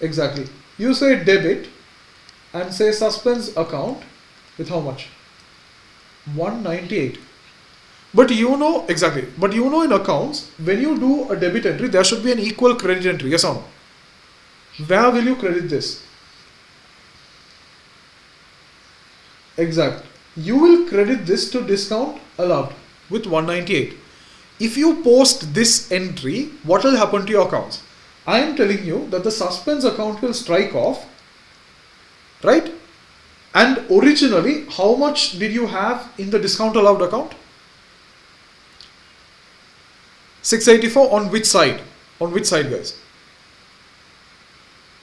Exactly. You say debit and say suspense account with how much? 198. But you know, exactly. But you know in accounts, when you do a debit entry, there should be an equal credit entry. Yes or no? Where will you credit this? Exact. You will credit this to discount allowed with 198. If you post this entry, what will happen to your accounts? I am telling you that the suspense account will strike off, right? And originally, how much did you have in the discount allowed account? 684 on which side? On which side, guys?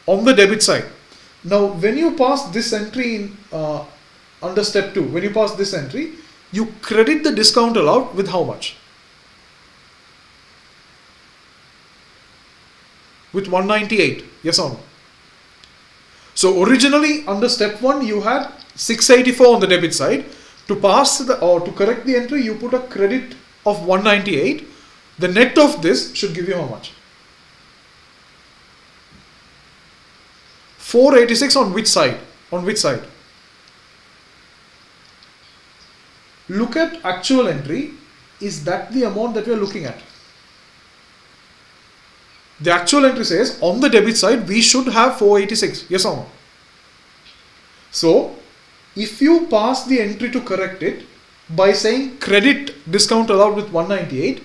On the debit side. Now, when you pass this entry in under step 2, when you pass this entry, you credit the discount allowed with how much? With 198. Yes or no? So originally under step 1 you had 684 on the debit side. To pass the or to correct the entry, you put a credit of 198. The net of this should give you how much? 486 on which side? On which side? Look at actual entry. Is that the amount that we are looking at? The actual entry says on the debit side we should have 486. Yes or no? So if you pass the entry to correct it by saying credit discount allowed with 198,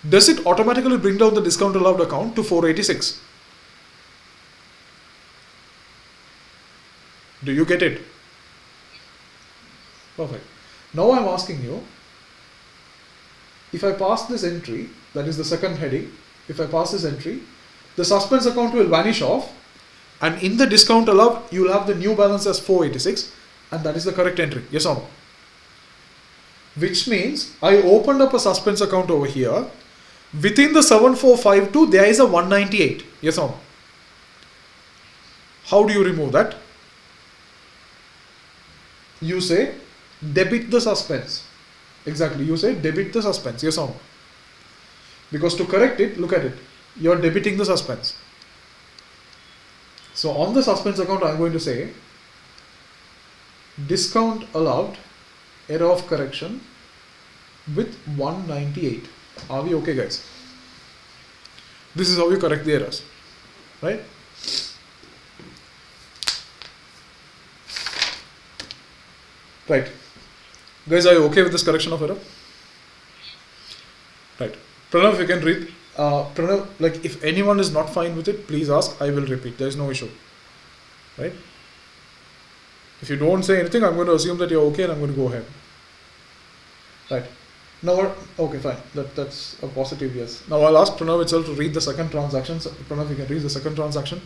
does it automatically bring down the discount allowed account to 486? Do you get it? Perfect. Now I'm asking you, if I pass this entry, that is the second heading, if I pass this entry, the suspense account will vanish off, and in the discount allowed you will have the new balance as 486, and that is the correct entry. Yes or no? Which means I opened up a suspense account over here. Within the 7452 there is a 198. Yes or no? How do you remove that? You say debit the suspense. Exactly, you say debit the suspense. Yes or no? Because to correct it, look at it, you are debiting the suspense. So on the suspense account I am going to say discount allowed error of correction with 198. Are we okay, guys? This is how you correct the errors, right? Right. Guys, are you okay with this correction of error? Right. Pranav, you can read. Pranav, like if anyone is not fine with it, please ask. I will repeat. There is no issue. Right? If you don't say anything, I'm going to assume that you're okay and I'm going to go ahead. Right. Now, okay, fine. That's a positive yes. Now I'll ask Pranav itself to read the second transaction. So, Pranav, you can read the second transaction.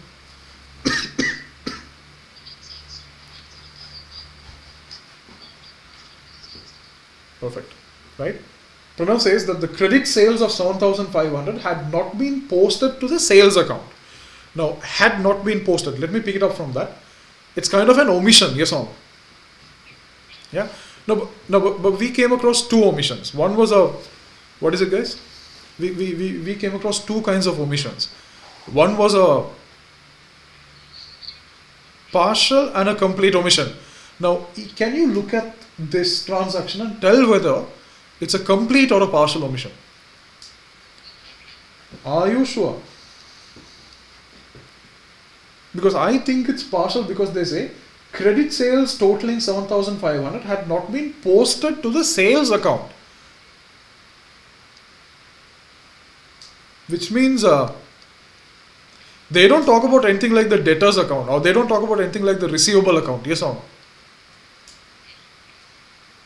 Perfect. Right? Pranav says that the credit sales of 7,500 had not been posted to the sales account. Now, had not been posted. Let me pick it up from that. It's kind of an omission, yes or no? Yeah. But we came across two omissions. One was a, what is it, guys? We came across two kinds of omissions. One was a partial and a complete omission. Now, can you look at this transaction and tell whether it's a complete or a partial omission? Are you sure? Because I think it's partial, because they say credit sales totaling 7,500 had not been posted to the sales account. Which means they don't talk about anything like the debtors account, or they don't talk about anything like the receivable account, yes or no?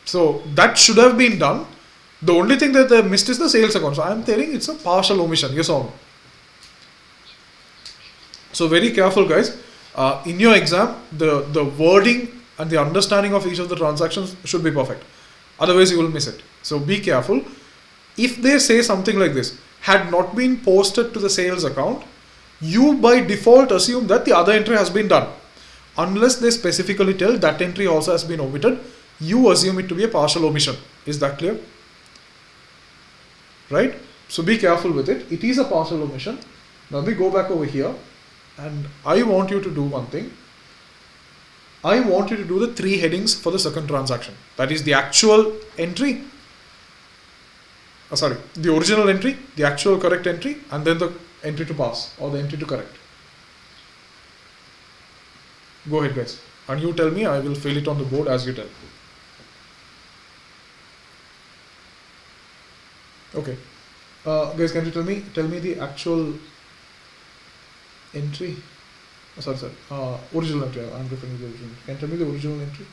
So that should have been done. The only thing that they missed is the sales account. So I am telling it's a partial omission, yes or no? So very careful, guys. In your exam, the wording and the understanding of each of the transactions should be perfect. Otherwise, you will miss it. So be careful. If they say something like this, had not been posted to the sales account, you by default assume that the other entry has been done. Unless they specifically tell that entry also has been omitted, you assume it to be a partial omission. Is that clear? Right? So be careful with it. It is a partial omission. Now let me go back over here, and I want you to do one thing. I want you to do the three headings for the second transaction. That is the actual entry, the original entry, the actual correct entry, and then the entry to pass or the entry to correct. Go ahead, guys. And you tell me, I will fill it on the board as you tell. Okay. Guys, can you tell me the actual entry? Original entry. I'm referring to the original. Can you tell me the original entry?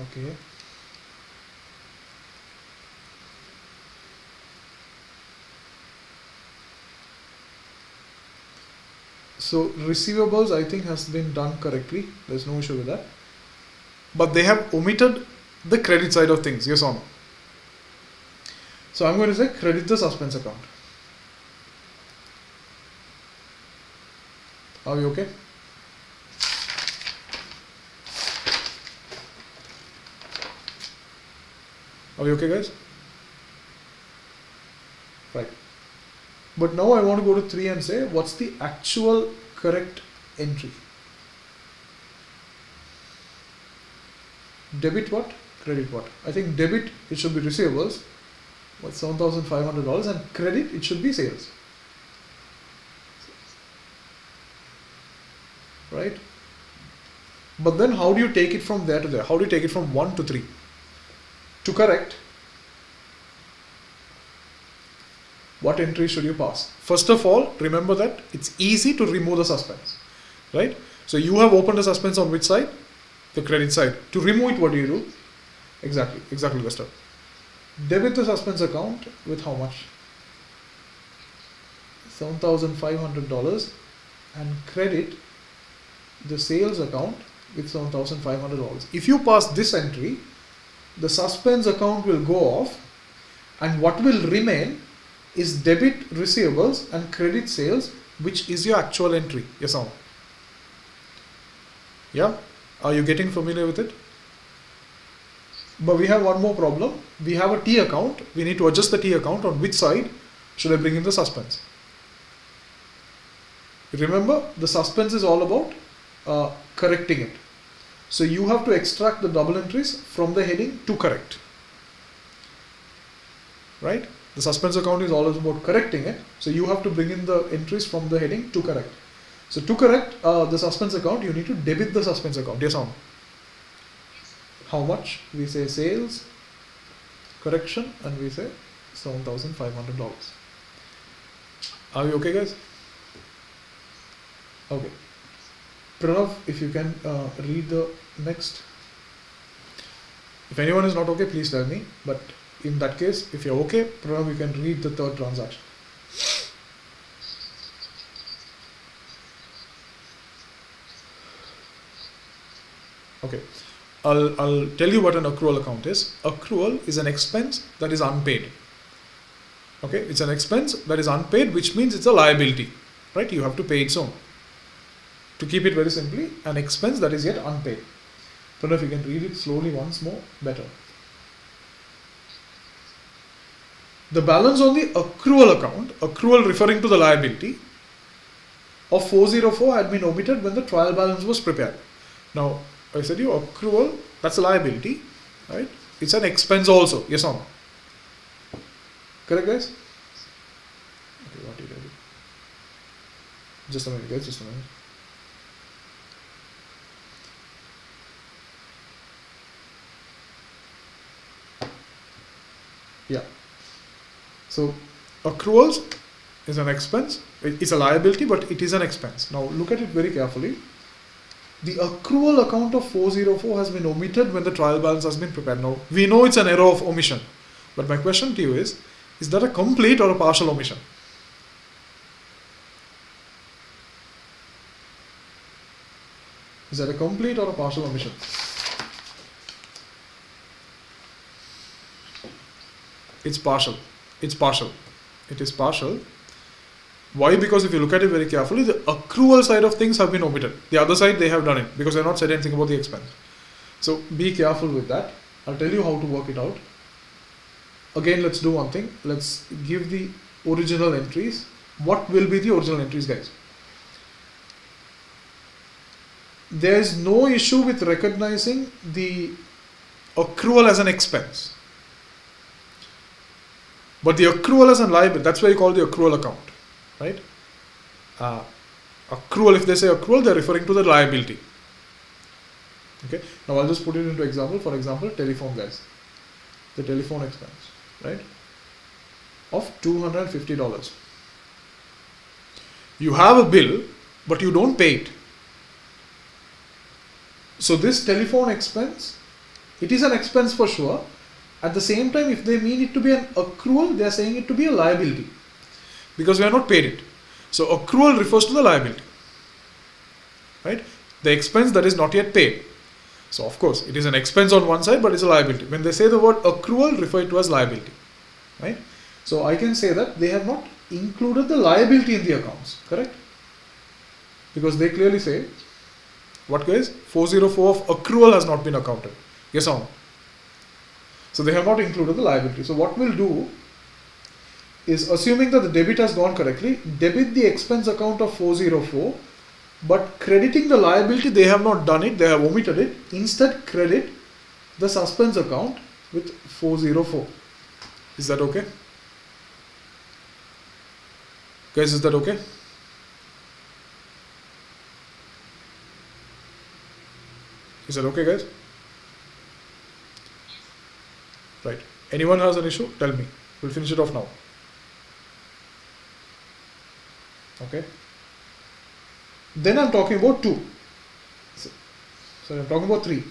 Okay. So receivables, I think, has been done correctly. There's no issue with that. But they have omitted the credit side of things, yes or no? So I'm going to say credit the suspense account. Are we okay? Are we okay, guys? Right. But now I want to go to 3 and say, what's the actual correct entry? Debit what? Credit what? I think debit, it should be receivables, with $7,500, and credit, it should be sales. Right? But then how do you take it from there to there? How do you take it from 1 to 3? To correct, what entry should you pass? First of all, remember that it's easy to remove the suspense, right? So you have opened the suspense on which side? The credit side. To remove it, what do you do? Exactly, Lester. Debit the suspense account with how much? $7,500, and credit the sales account with $7,500. If you pass this entry, the suspense account will go off, and what will remain is debit receivables and credit sales, which is your actual entry. Yes or no? Yeah? Are you getting familiar with it? But we have one more problem. We have a T account. We need to adjust the T account. On which side should I bring in the suspense? Remember, the suspense is all about correcting it. So you have to extract the double entries from the heading to correct. Right? The suspense account is always about correcting it. So you have to bring in the entries from the heading to correct. So to correct the suspense account, you need to debit the suspense account. Yes or no? How much? We say sales, correction, and we say $7,500. Are we okay, guys? Okay. Pranav, if you can read the next. If anyone is not okay, please tell me. But in that case, if you're okay, Pranav, you can read the third transaction. Okay. I'll tell you what an accrual account is. Accrual is an expense that is unpaid. Okay, it's an expense that is unpaid, which means it's a liability, right? You have to pay its own. To keep it very simply, an expense that is yet unpaid. Don't know if you can read it slowly once more, better. The balance on the accrual account, accrual referring to the liability, of 404 had been omitted when the trial balance was prepared. Now, I said you accrual, that's a liability, right? It's an expense also, yes or no? Correct, guys? Okay, what did I do? Just a minute, guys, just a minute. Yeah. So, accruals is an expense. It's a liability, but it is an expense. Now, look at it very carefully. The accrual account of 404 has been omitted when the trial balance has been prepared. Now, we know it's an error of omission. But my question to you is that a complete or a partial omission? Is that a complete or a partial omission? It's partial. It's partial. It is partial. Why? Because if you look at it very carefully, the accrual side of things have been omitted. The other side, they have done it because they're not said anything about the expense. So be careful with that. I'll tell you how to work it out. Again, let's do one thing. Let's give the original entries. What will be the original entries, guys? There is no issue with recognizing the accrual as an expense. But the accrual as a liability, that's why you call the accrual account, right? Accrual, if they say accrual, they're referring to the liability. Okay. Now I'll just put it into example. For example, telephone, guys. The telephone expense, right? Of $250. You have a bill, but you don't pay it. So this telephone expense, it is an expense for sure. At the same time, if they mean it to be an accrual, they are saying it to be a liability because we are not paid it. So accrual refers to the liability, right? The expense that is not yet paid. So of course, it is an expense on one side, but it's a liability. When they say the word accrual, refer to as liability, right? So I can say that they have not included the liability in the accounts, correct? Because they clearly say, what guys? 404 of accrual has not been accounted. Yes or no? So they have not included the liability. So what we'll do is, assuming that the debit has gone correctly, debit the expense account of 404, but crediting the liability, they have not done it, they have omitted it. Instead, credit the suspense account with 404. Is that okay? Guys, is that okay? Is that okay, guys? Right. Anyone has an issue? Tell me. We'll finish it off now. Okay. Then I'm talking about 2. So I'm talking about 3.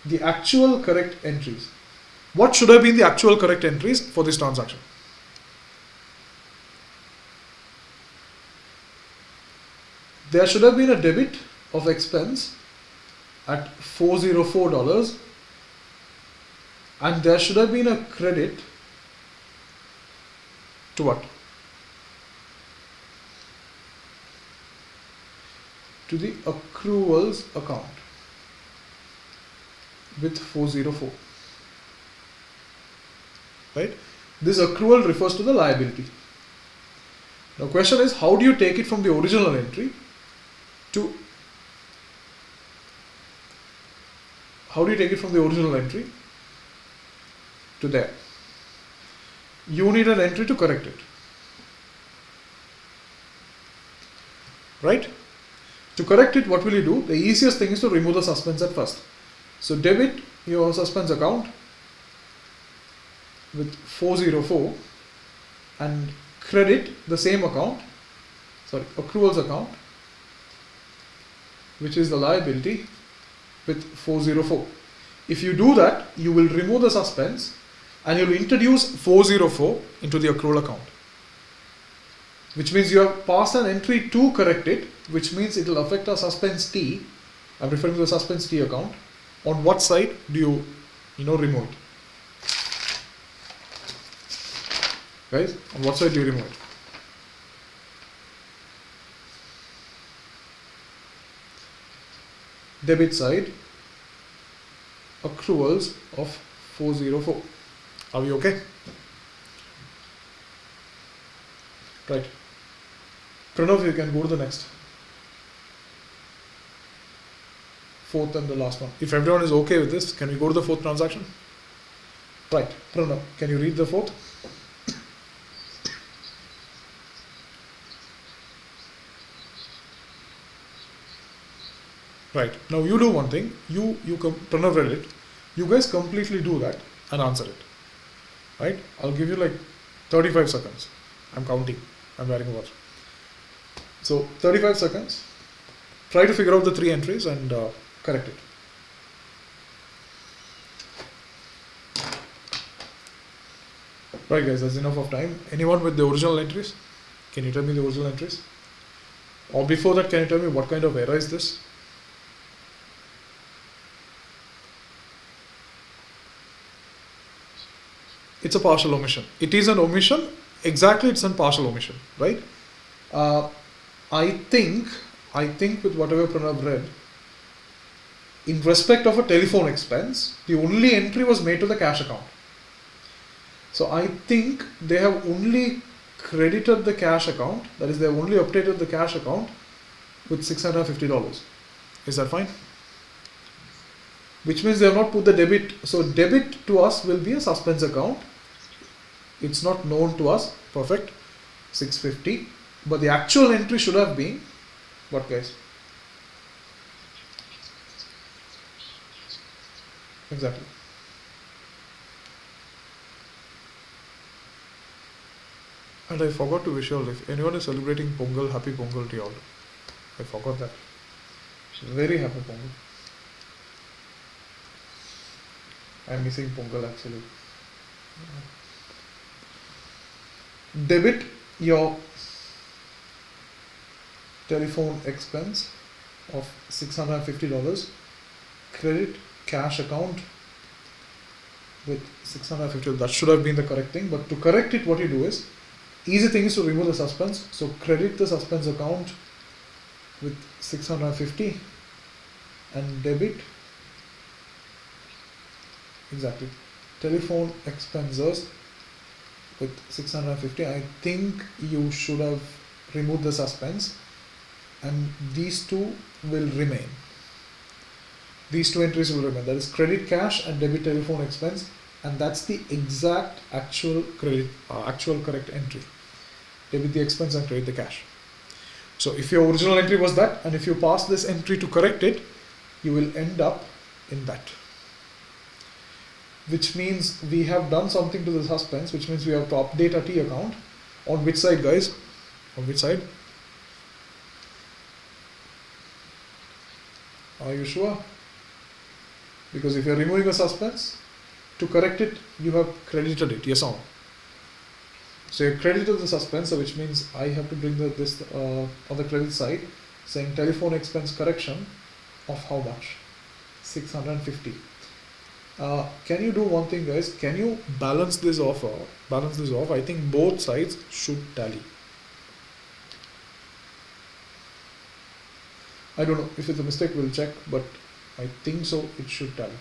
The actual correct entries. What should have been the actual correct entries for this transaction? There should have been a debit of expense at $404. And there should have been a credit to what? To the accruals account with 404. Right? This accrual refers to the liability. Now question is, how do you take it from the original entry to there? You need an entry to correct it. Right? To correct it, what will you do? The easiest thing is to remove the suspense at first. So debit your suspense account with 404 and credit the same account, accruals account, which is the liability, with 404. If you do that, you will remove the suspense and you will introduce 404 into the accrual account, which means you have passed an entry to correct it, which means it will affect our suspense T. I'm referring to the suspense T account. on what side do you remove it? Guys, on what side do you remove it? Debit side, accruals of 404. Are we okay? Right. Pranav, you can go to the next. Fourth and the last one. If everyone is okay with this, can we go to the fourth transaction? Right. Pranav, can you read the fourth? Right. Now you do one thing. Pranav read it. You guys completely do that and answer it. Right? I'll give you like 35 seconds. I'm counting. I'm wearing a watch. So 35 seconds. Try to figure out the 3 entries and correct it. Right guys, that's enough of time. Anyone with the original entries? Can you tell me the original entries? Or before that, can you tell me what kind of error is this? It's a partial omission. It is an omission. Exactly, it's a partial omission, right? I think with whatever Pranav read, in respect of a telephone expense, the only entry was made to the cash account. So I think they have only credited the cash account, that is, they have only updated the cash account with $650. Is that fine? Which means they have not put the debit. So debit to us will be a suspense account. It's not known to us. Perfect. 650. But the actual entry should have been what, guys? Exactly. And I forgot to wish you all, if anyone is celebrating Pongal, happy Pongal to you all. I forgot that. Very happy Pongal. I'm missing Pongal actually. Debit your telephone expense of $650. Credit cash account with $650. That should have been the correct thing. But to correct it, what you do is, easy thing is to remove the suspense. So credit the suspense account with 650 and debit exactly telephone expenses with 650. I think you should have removed the suspense, and these two will remain. These two entries will remain. That is credit cash and debit telephone expense, and that's the exact actual correct entry. Debit the expense and credit the cash. So if your original entry was that, and if you pass this entry to correct it, you will end up in that. Which means we have done something to the suspense, which means we have to update a T account. On which side, guys? On which side? Are you sure? Because if you are removing a suspense, to correct it, you have credited it, yes or no? So you credited the suspense, which means I have to bring this on the credit side, saying telephone expense correction of how much? 650. Can you do one thing, guys? Can you balance this off? I think both sides should tally. I don't know if it's a mistake. We'll check, but I think so. It should tally.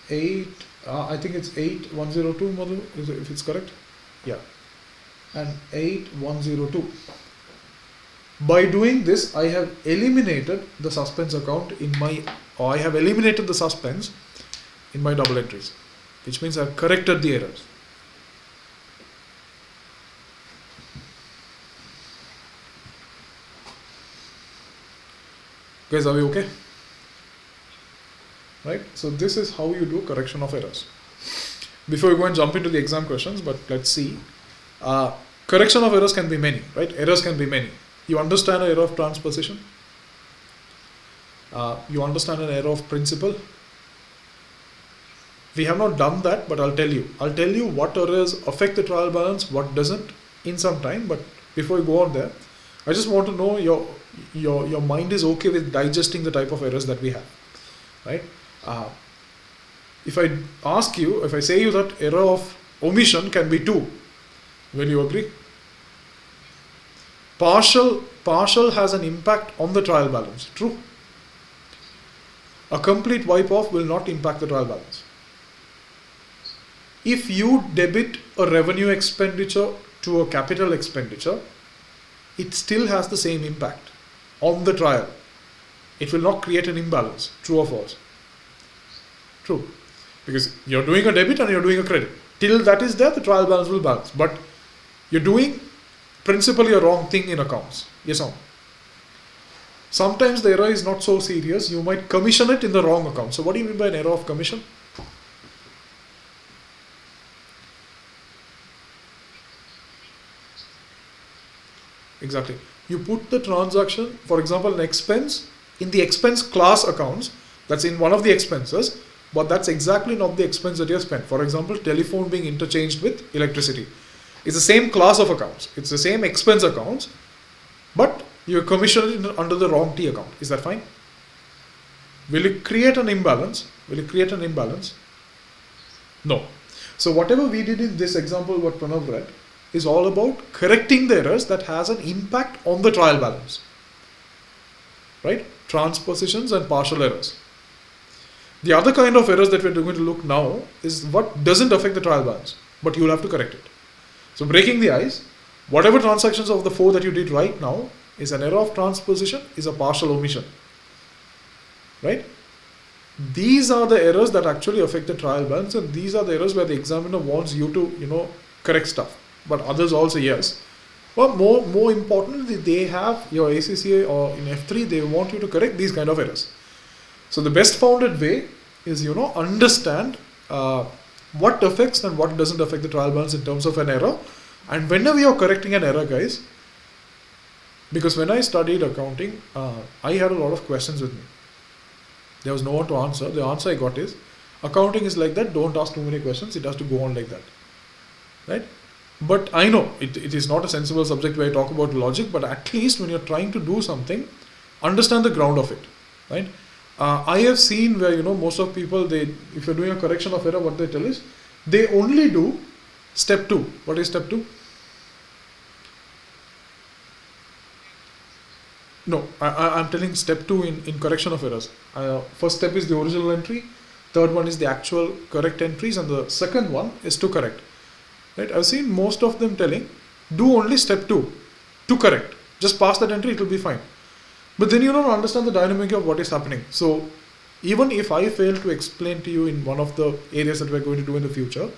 8. I think it's 8102 model. If it's correct, yeah, and 8102. By doing this, I have eliminated the suspense account I have eliminated the suspense in my double entries, which means I've corrected the errors. Guys, are we okay? Right? So this is how you do correction of errors. Before we go and jump into the exam questions, but let's see. Correction of errors can be many, right? Errors can be many. You understand an error of transposition? You understand an error of principle? We have not done that, but I'll tell you. I'll tell you what errors affect the trial balance, what doesn't in some time. But before we go on there, I just want to know your mind is okay with digesting the type of errors that we have, right? If I ask you, if I say you that error of omission can be 2, will you agree? Partial has an impact on the trial balance. True. A complete wipe off will not impact the trial balance. If you debit a revenue expenditure to a capital expenditure, it still has the same impact on the trial. It will not create an imbalance. True or false? True. Because you're doing a debit and you're doing a credit. Till that is there, the trial balance will balance. But you're doing principally a wrong thing in accounts. Yes or no? Sometimes the error is not so serious. You might commission it in the wrong account. So what do you mean by an error of commission? Exactly. You put the transaction, for example, an expense in the expense class accounts. That's in one of the expenses, but that's exactly not the expense that you have spent. For example, telephone being interchanged with electricity. It's the same class of accounts. It's the same expense accounts, but you commission it under the wrong T account. Is that fine? Will it create an imbalance? Will it create an imbalance? No. So whatever we did in this example, what Pranav read, is all about correcting the errors that has an impact on the trial balance. Right? Transpositions and partial errors. The other kind of errors that we're going to look now is what doesn't affect the trial balance, but you'll have to correct it. So breaking the ice, whatever transactions of the 4 that you did right now is an error of transposition, is a partial omission. Right? These are the errors that actually affect the trial balance, and these are the errors where the examiner wants you to, correct stuff. But others also, yes. But more importantly, they have your ACCA or in F3, they want you to correct these kind of errors. So the best founded way is, understand what affects and what doesn't affect the trial balance in terms of an error. And whenever you're correcting an error, guys, because when I studied accounting, I had a lot of questions with me. There was no one to answer. The answer I got is, accounting is like that, don't ask too many questions, it has to go on like that. Right? But I know it is not a sensible subject where I talk about logic, but at least when you're trying to do something, understand the ground of it. Right? I have seen where, most of people, if you're doing a correction of error, what they tell is, they only do step 2. What is step 2? No, I'm telling step 2 in correction of errors. First step is the original entry, third one is the actual correct entries, and the second one is to correct. Right? I've seen most of them telling, do only step 2 to correct. Just pass that entry, it will be fine. But then you don't understand the dynamic of what is happening. So even if I fail to explain to you in one of the areas that we're going to do in the future,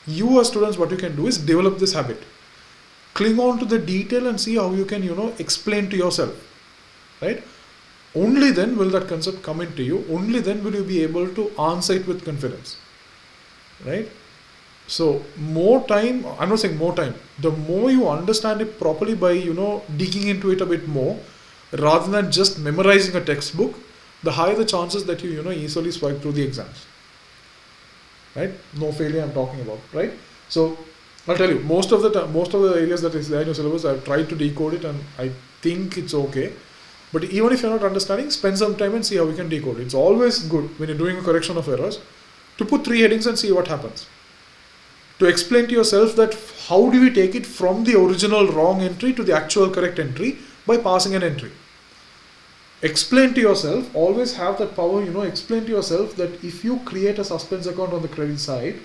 you as students, what you can do is develop this habit. Cling on to the detail and see how you can, explain to yourself. Right? Only then will that concept come into you. Only then will you be able to answer it with confidence. Right? So more time, I'm not saying more time, the more you understand it properly by, digging into it a bit more, rather than just memorizing a textbook, the higher the chances that you, easily swipe through the exams. Right? No failure I'm talking about, right? So I'll tell you, most of the areas that is there in your syllabus, I've tried to decode it and I think it's okay. But even if you're not understanding, spend some time and see how we can decode it. It's always good when you're doing a correction of errors to put 3 headings and see what happens. To explain to yourself that how do we take it from the original wrong entry to the actual correct entry by passing an entry. Explain to yourself, always have that power, explain to yourself that if you create a suspense account on the credit side,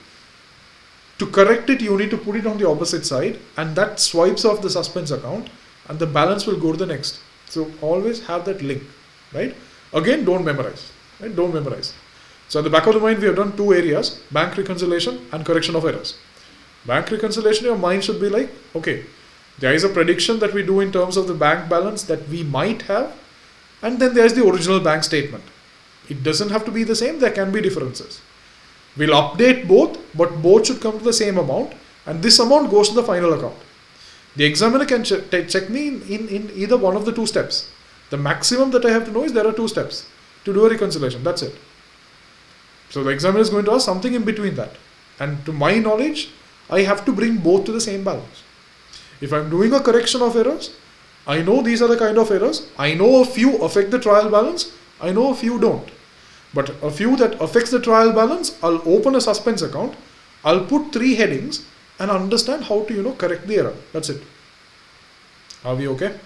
to correct it, you need to put it on the opposite side, and that swipes off the suspense account and the balance will go to the next. So always have that link, right? Again, don't memorize, right? Don't memorize. So at the back of the mind, we have done 2 areas, bank reconciliation and correction of errors. Bank reconciliation, your mind should be like, okay, there is a prediction that we do in terms of the bank balance that we might have, and then there's the original bank statement. It doesn't have to be the same, there can be differences. We'll update both, but both should come to the same amount, and this amount goes to the final account. The examiner can check me in either one of the 2 steps. The maximum that I have to know is there are 2 steps to do a reconciliation, that's it. So the examiner is going to ask something in between that. And to my knowledge, I have to bring both to the same balance. If I'm doing a correction of errors, I know these are the kind of errors. I know a few affect the trial balance. I know a few don't. But a few that affects the trial balance, I'll open a suspense account. I'll put 3 headings and understand how to, correct the error. That's it. Are we okay?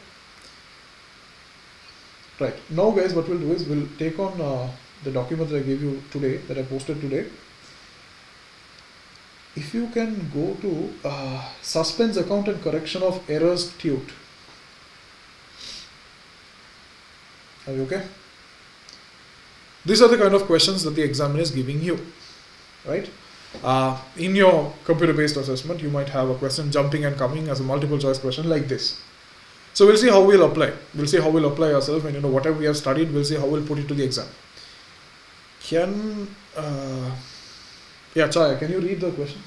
Right. Now guys, what we'll do is we'll take on the document that I gave you today, that I posted today. If you can go to suspense account and correction of errors tute. Are you okay? These are the kind of questions that the examiner is giving you, right? In your computer-based assessment, you might have a question jumping and coming as a multiple choice question like this. So we'll see how we'll apply. We'll see how we'll apply ourselves, and whatever we have studied, we'll see how we'll put it to the exam. Chaya, can you read the question?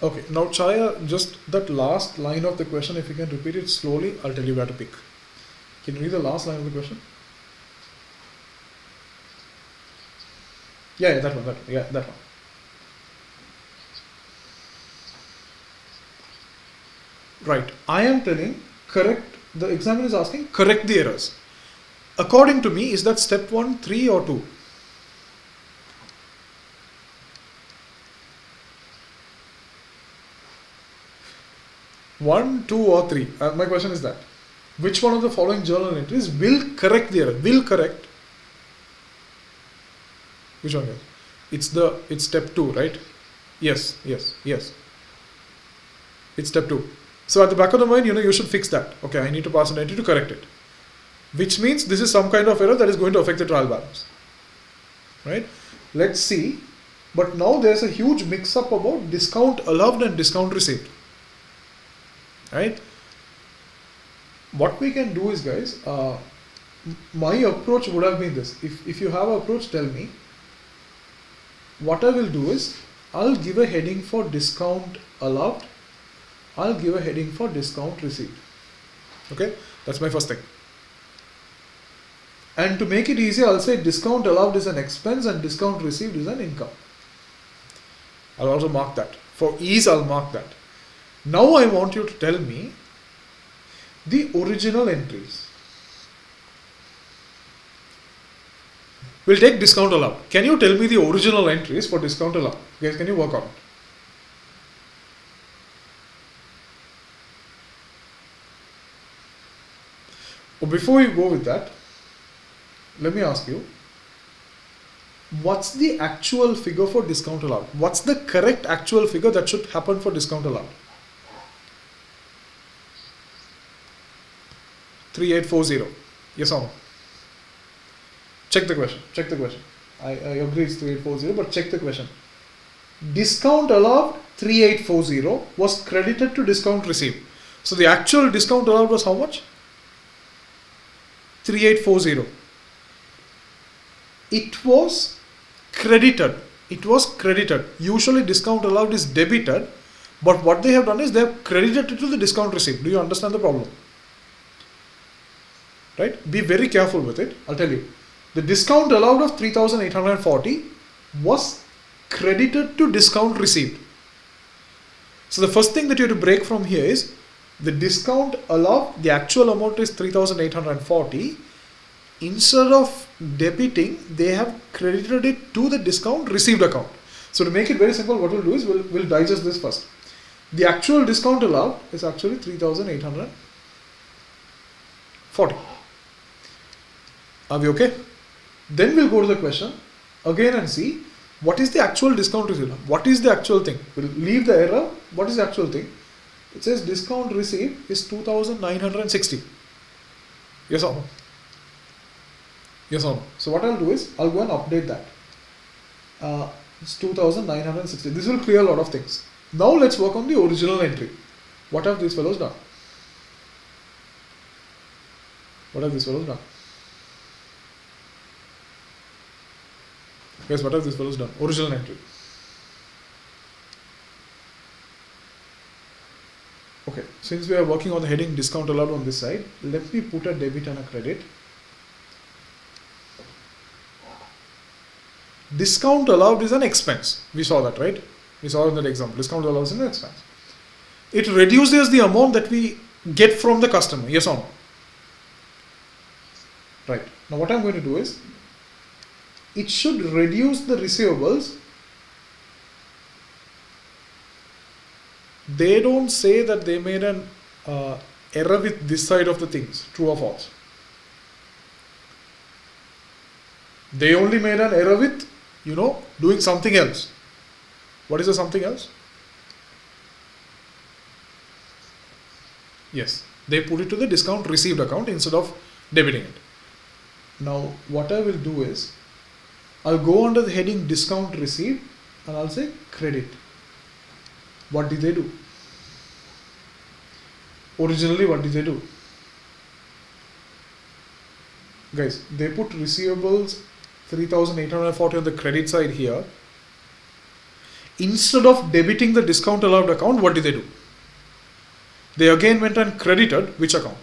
Okay, now Chaya, just that last line of the question, if you can repeat it slowly, I'll tell you where to pick. Can you read the last line of the question? Yeah, that one. Yeah, that one. Right. I am telling correct. The examiner is asking correct the errors. According to me, is that step 1, 3 or 2? One, 2 or 3. My question is that. Which one of the following journal entries will correct the error? Will correct. Which one, guys? It's step 2, right? Yes. It's step 2. So at the back of the mind, you should fix that. Okay, I need to pass an entry to correct it. Which means this is some kind of error that is going to affect the trial balance. Right? Let's see. But now there's a huge mix-up about discount allowed and discount received. Right? What we can do is, guys, my approach would have been this. If you have an approach, tell me. What I will do is, I'll give a heading for discount allowed. I'll give a heading for discount received. Okay, that's my first thing. And to make it easier, I'll say discount allowed is an expense and discount received is an income. I'll also mark that. For ease, I'll mark that. Now I want you to tell me the original entries. We'll take discount allowed. Can you tell me the original entries for discount allowed? Guys, can you work on it? Before you go with that, let me ask you, what's the actual figure for discount allowed? What's the correct actual figure that should happen for discount allowed? 3840. Yes or no? Check the question. I agree it's 3840, but check the question. Discount allowed 3840 was credited to discount received. So the actual discount allowed was how much? 3840. It was credited. Usually discount allowed is debited, but what they have done is they have credited it to the discount received. Do you understand the problem? Right? Be very careful with it. I'll tell you. The discount allowed of 3,840 was credited to discount received. So the first thing that you have to break from here is the discount allowed, the actual amount is 3,840. Instead of debiting, they have credited it to the discount received account. So to make it very simple, what we'll do is we'll digest this first. The actual discount allowed is actually 3,840. Are we okay? Then we'll go to the question again and see what is the actual discount received. What is the actual thing? We'll leave the error. What is the actual thing? It says discount received is 2,960. Yes or no? Yes or no? So what I'll do is I'll go and update that. It's 2,960. This will clear a lot of things. Now let's work on the original entry. What have these fellows done? Guys, what have these fellows done? Original entry. Okay, since we are working on the heading discount allowed on this side, let me put a debit and a credit. Discount allowed is an expense. We saw that, right? We saw in that example. Discount allowed is an expense. it reduces the amount that we get from the customer. Yes or no? Right. Now what I'm going to do is, it should reduce the receivables. They don't say that they made an error with this side of the things, true or false. They only made an error with, doing something else. What is the something else? Yes, they put it to the discount received account instead of debiting it. Now, what I will do is, I'll go under the heading discount received and I'll say credit. What did they do? Originally, what did they do? Guys, they put receivables 3,840 on the credit side here. Instead of debiting the discount allowed account, what did they do? They again went and credited which account?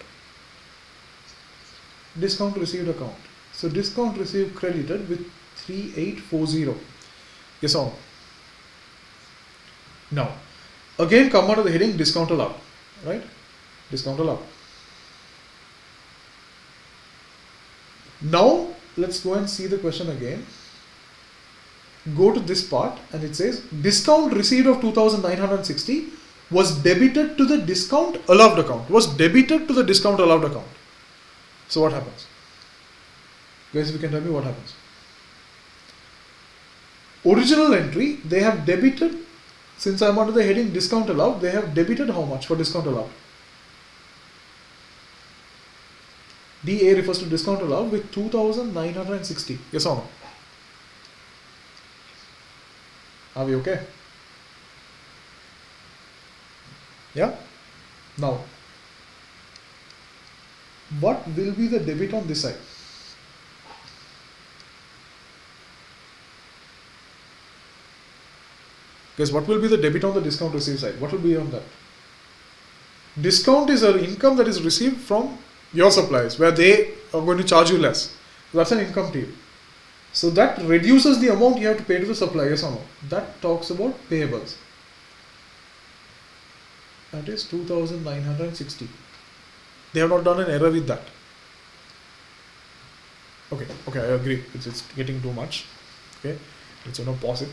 Discount received account. So discount received credited with 3840. Yes or no? Now, again come under the heading discount allowed, right? Discount allowed. Now, let's go and see the question again. Go to this part and it says discount received of 2,960 was debited to the discount allowed account. Was debited to the discount allowed account. So what happens? Guys, if you can tell me what happens. Original entry, they have debited, since I'm under the heading discount allowed, they have debited how much for discount allowed? DA refers to discount allowed with 2,960. Yes or no? Are we okay? Yeah? Now, what will be the debit on this side? Guys, what will be the debit on the discount received side? What will be on that? Discount is an income that is received from your suppliers, where they are going to charge you less. That's an income to you. So that reduces the amount you have to pay to the suppliers or no. That talks about payables. That is 2,960. They have not done an error with that. Okay, I agree. It's getting too much. Okay, let's pause it.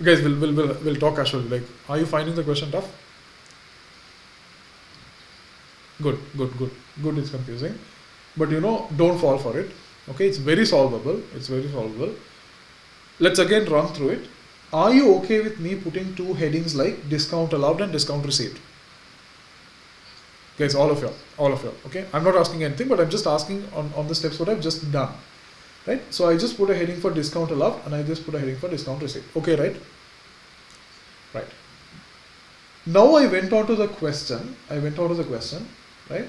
Guys, we'll talk casually. Like, are you finding the question tough? Good. It's confusing, but don't fall for it. Okay, it's very solvable. Let's again run through it. Are you okay with me putting two headings like discount allowed and discount received? Guys, all of you. Okay, I'm not asking anything, but I'm just asking on the steps what I've just done. Right? So I just put a heading for discount allowed and I just put a heading for discount received. Okay, right? Right. Now I went on to the question. Right?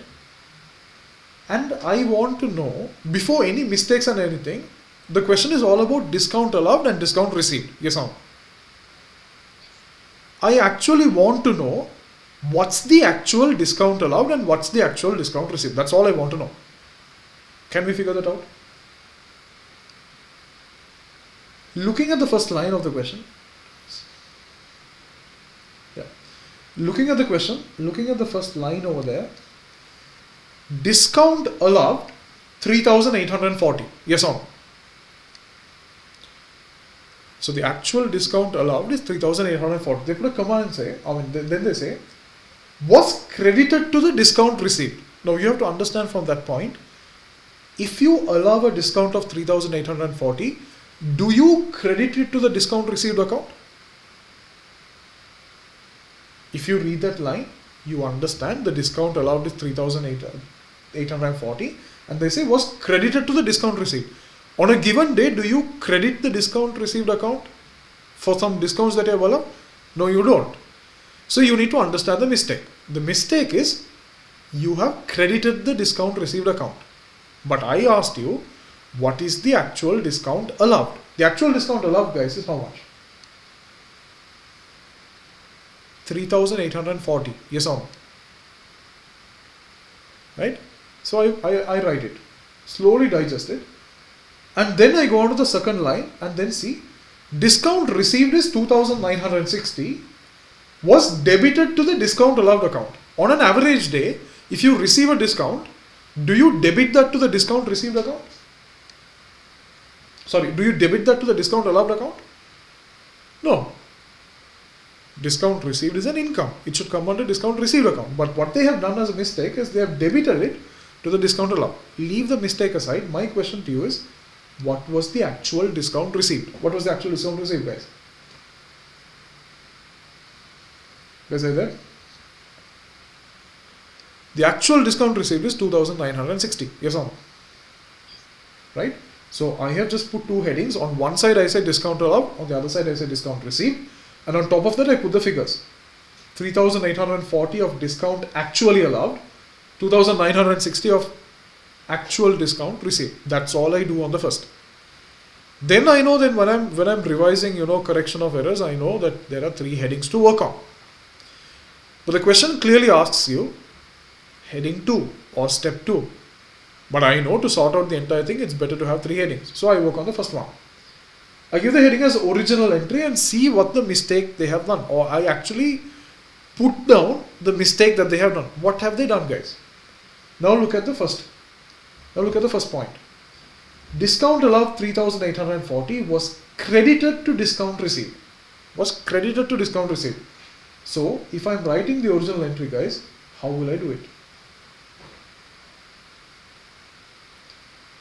And I want to know, before any mistakes and anything, the question is all about discount allowed and discount received. Yes or no? I actually want to know what's the actual discount allowed and what's the actual discount received. That's all I want to know. Can we figure that out? Looking at the first line of the question. Yeah. Looking at the question, looking at the first line over there. Discount allowed 3,840. Yes or no? So the actual discount allowed is 3,840. They put a comma and say, then they say, was credited to the discount received. Now you have to understand from that point, if you allow a discount of 3,840, do you credit it to the discount received account? If you read that line, you understand the discount allowed is 3,840 and they say was credited to the discount received. On a given day, do you credit the discount received account for some discounts that you have allowed? No, you don't. So you need to understand the mistake. The mistake is you have credited the discount received account. But I asked you, what is the actual discount allowed? The actual discount allowed, guys, is how much? 3,840. Yes or no? Right? So I write it. Slowly digest it. And then I go on to the second line and then see Discount received is 2,960 was debited to the discount allowed account. On an average day, if you receive a discount, do you debit that to the discount received account? Sorry, do you debit that to the discount allowed account? No. Discount received is an income. It should come under discount received account. But what they have done as a mistake is they have debited it to the discount allowed. Leave the mistake aside. My question to you is, what was the actual discount received? What was the actual discount received, guys? Guys, are you there? The actual discount received is 2,960. Yes or no? Right? So I have just put two headings. On one side I say discount allowed, on the other side I say discount received, and on top of that I put the figures. 3,840 of discount actually allowed, 2,960 of actual discount received. That's all I do on the first. Then I know that when I'm revising, correction of errors, I know that there are three headings to work on. But the question clearly asks you heading 2 or step 2. But I know to sort out the entire thing, it's better to have three headings. So I work on the first one. I give the heading as original entry and see what the mistake they have done. Or I actually put down the mistake that they have done. What have they done, guys? Now look at the first point. Discount allowed 3,840 was credited to discount received. So if I'm writing the original entry, guys, how will I do it?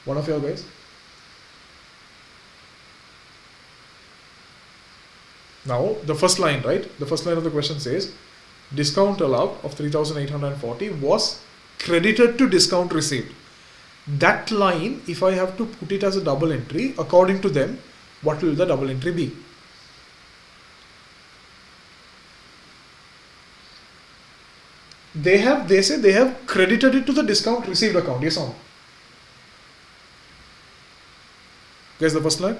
One of you guys? Now the first line, right? The first line of the question says discount allowed of 3,840 was credited to discount received. That line, if I have to put it as a double entry, according to them, what will the double entry be? They say they have credited it to the discount received account. Yes or no? Guys, the first line,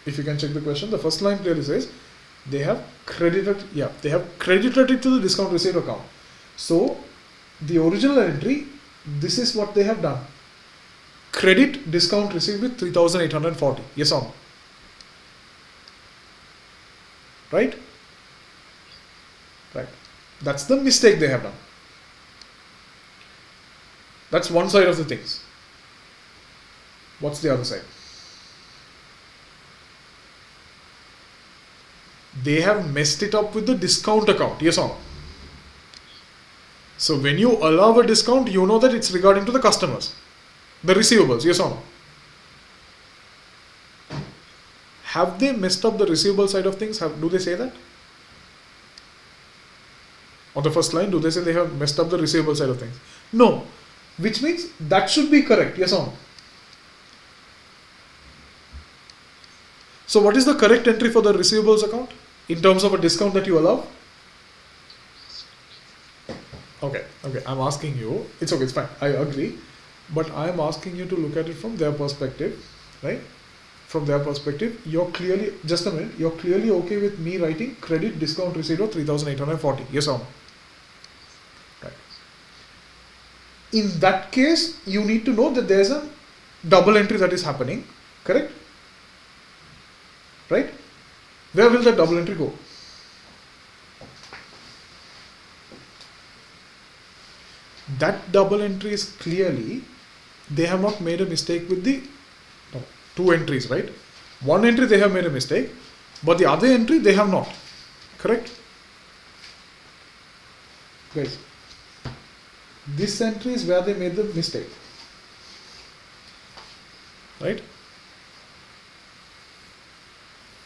if you can check the question, the first line clearly says they have credited it to the discount received account. So the original entry, this is what they have done. Credit discount received with 3,840. Yes or no? Right? Right. That's the mistake they have done. That's one side of the things. What's the other side? They have messed it up with the discount account. Yes or no? So when you allow a discount, you know that it's regarding to the customers, the receivables. Yes or no? Have they messed up the receivable side of things? Do they say that? On the first line, do they say they have messed up the receivable side of things? No. Which means that should be correct. Yes or no? So what is the correct entry for the receivables account in terms of a discount that you allow? Okay, I'm asking you, it's okay, it's fine, I agree, but I'm asking you to look at it from their perspective, right? From their perspective, you're clearly okay with me writing credit discount received of 3,840, yes or no? Right. In that case, you need to know that there's a double entry that is happening, correct? Right? Where will that double entry go? That double entry is clearly, they have not made a mistake with the two entries, right? One entry they have made a mistake, but the other entry they have not. Correct? Guys, this entry is where they made the mistake. Right?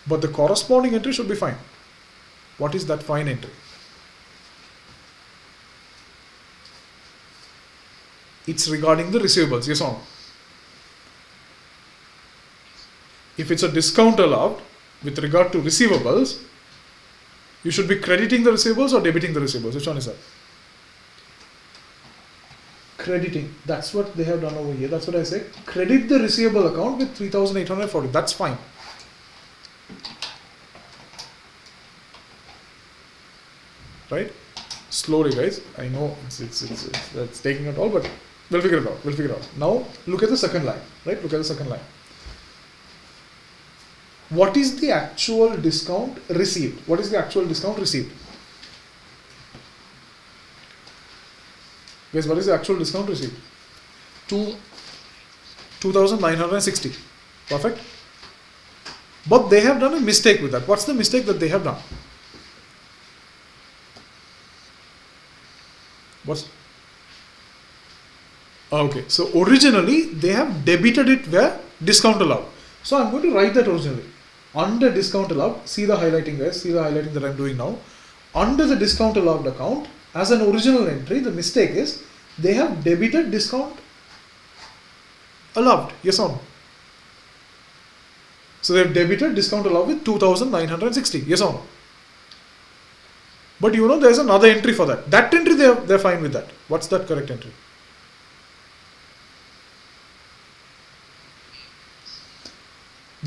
But the corresponding entry should be fine. What is that fine entry? It's regarding the receivables, yes or no? If it's a discount allowed with regard to receivables, you should be crediting the receivables or debiting the receivables. Which one is that? Crediting. That's what they have done over here. That's what I said. Credit the receivable account with 3,840. That's fine. Right? Slowly, guys. I know it's taking it all, but we'll figure it out. Now look at the second line. Right? Look at the second line. What is the actual discount received? What is the actual discount received? Guys, what is the actual discount received? 2,960. Perfect. But they have done a mistake with that. What's the mistake that they have done? Okay, so originally they have debited it where discount allowed. So I'm going to write that originally. Under discount allowed, see the highlighting guys, see the highlighting that I'm doing now. Under the discount allowed account, as an original entry, the mistake is they have debited discount allowed. Yes or no? So they have debited discount allowed with 2,960. Yes or no? But you know there's another entry for that. That entry they're fine with that. What's that correct entry?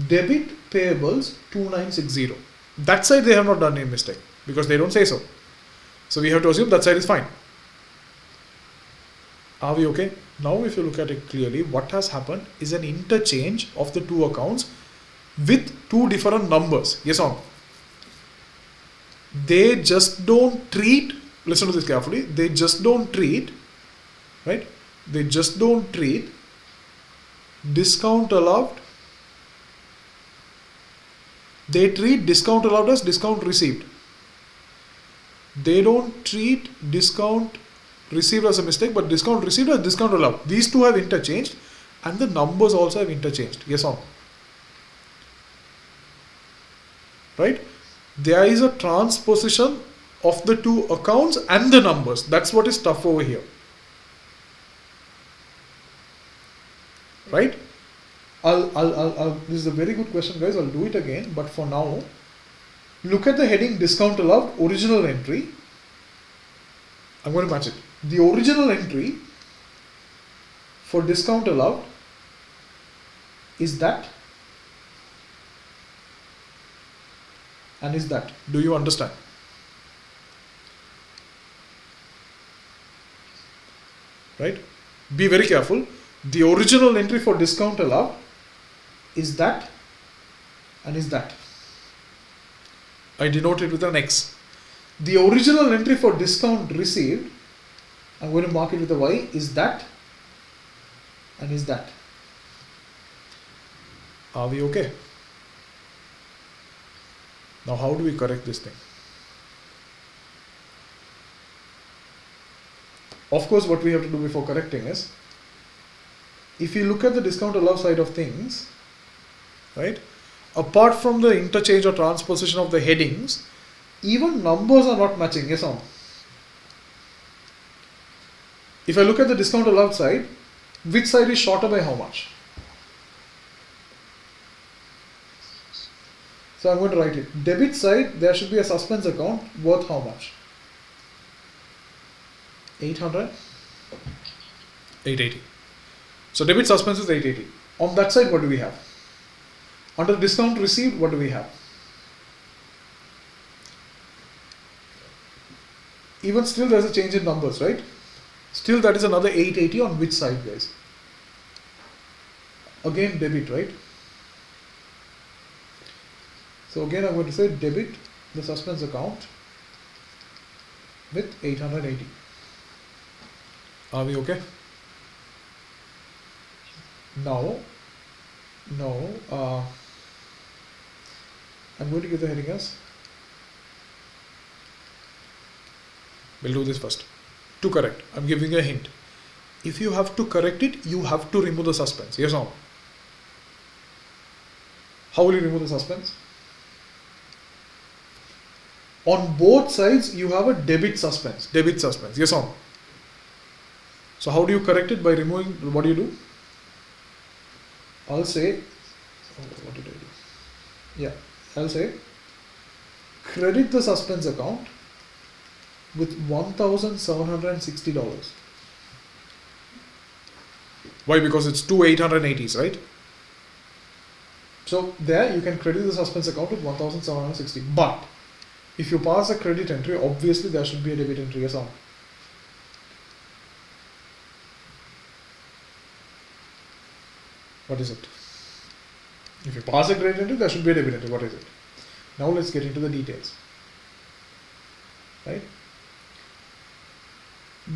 Debit payables 2960. That side they have not done any mistake because they don't say so. So we have to assume that side is fine. Are we okay? Now if you look at it clearly, what has happened is an interchange of the two accounts with two different numbers. Yes or no? They just don't treat, listen to this carefully, they just don't treat, right? They just don't treat discount allowed. They treat discount allowed as discount received. They don't treat discount received as a mistake, but discount received as discount allowed. These two have interchanged and the numbers also have interchanged. Yes or no? Right? There is a transposition of the two accounts and the numbers. That's what is tough over here. Right? This is a very good question, guys. I'll do it again, but for now, look at the heading discount allowed, original entry. I'm going to match it. The original entry for discount allowed is that and is that. Do you understand? Right? Be very careful. The original entry for discount allowed is that and is that. I denote it with an X. The original entry for discount received, I'm going to mark it with a Y, is that and is that. Are we okay? Now how do we correct this thing? Of course, what we have to do before correcting is, if you look at the discount allowed side of things, right, apart from the interchange or transposition of the headings, even numbers are not matching. Yes or no? If I look at the discount allowed side, which side is shorter by how much? So I'm going to write it. Debit side, there should be a suspense account worth how much? 800? 880. So debit suspense is 880. On that side, what do we have? Under discount received, what do we have? Even still there's a change in numbers, right? Still that is another 880 on which side, guys? Again debit, right? So again I'm going to say debit the suspense account with 880. Are we okay? Now I'm going to give the heading as, we'll do this first. To correct, I'm giving you a hint. If you have to correct it, you have to remove the suspense. Yes or no? How will you remove the suspense? On both sides, you have a debit suspense. Yes or no? So how do you correct it? By removing, what do you do? I'll say, what did I do? Yeah, I'll say, credit the suspense account with $1,760. Why? Because it's two 880s, right? So there you can credit the suspense account with 1,760. But if you pass a credit entry, obviously there should be a debit entry. Yes or no? What is it? If you pass a credit entry, there should be a debit entry. What is it? Now let's get into the details. Right?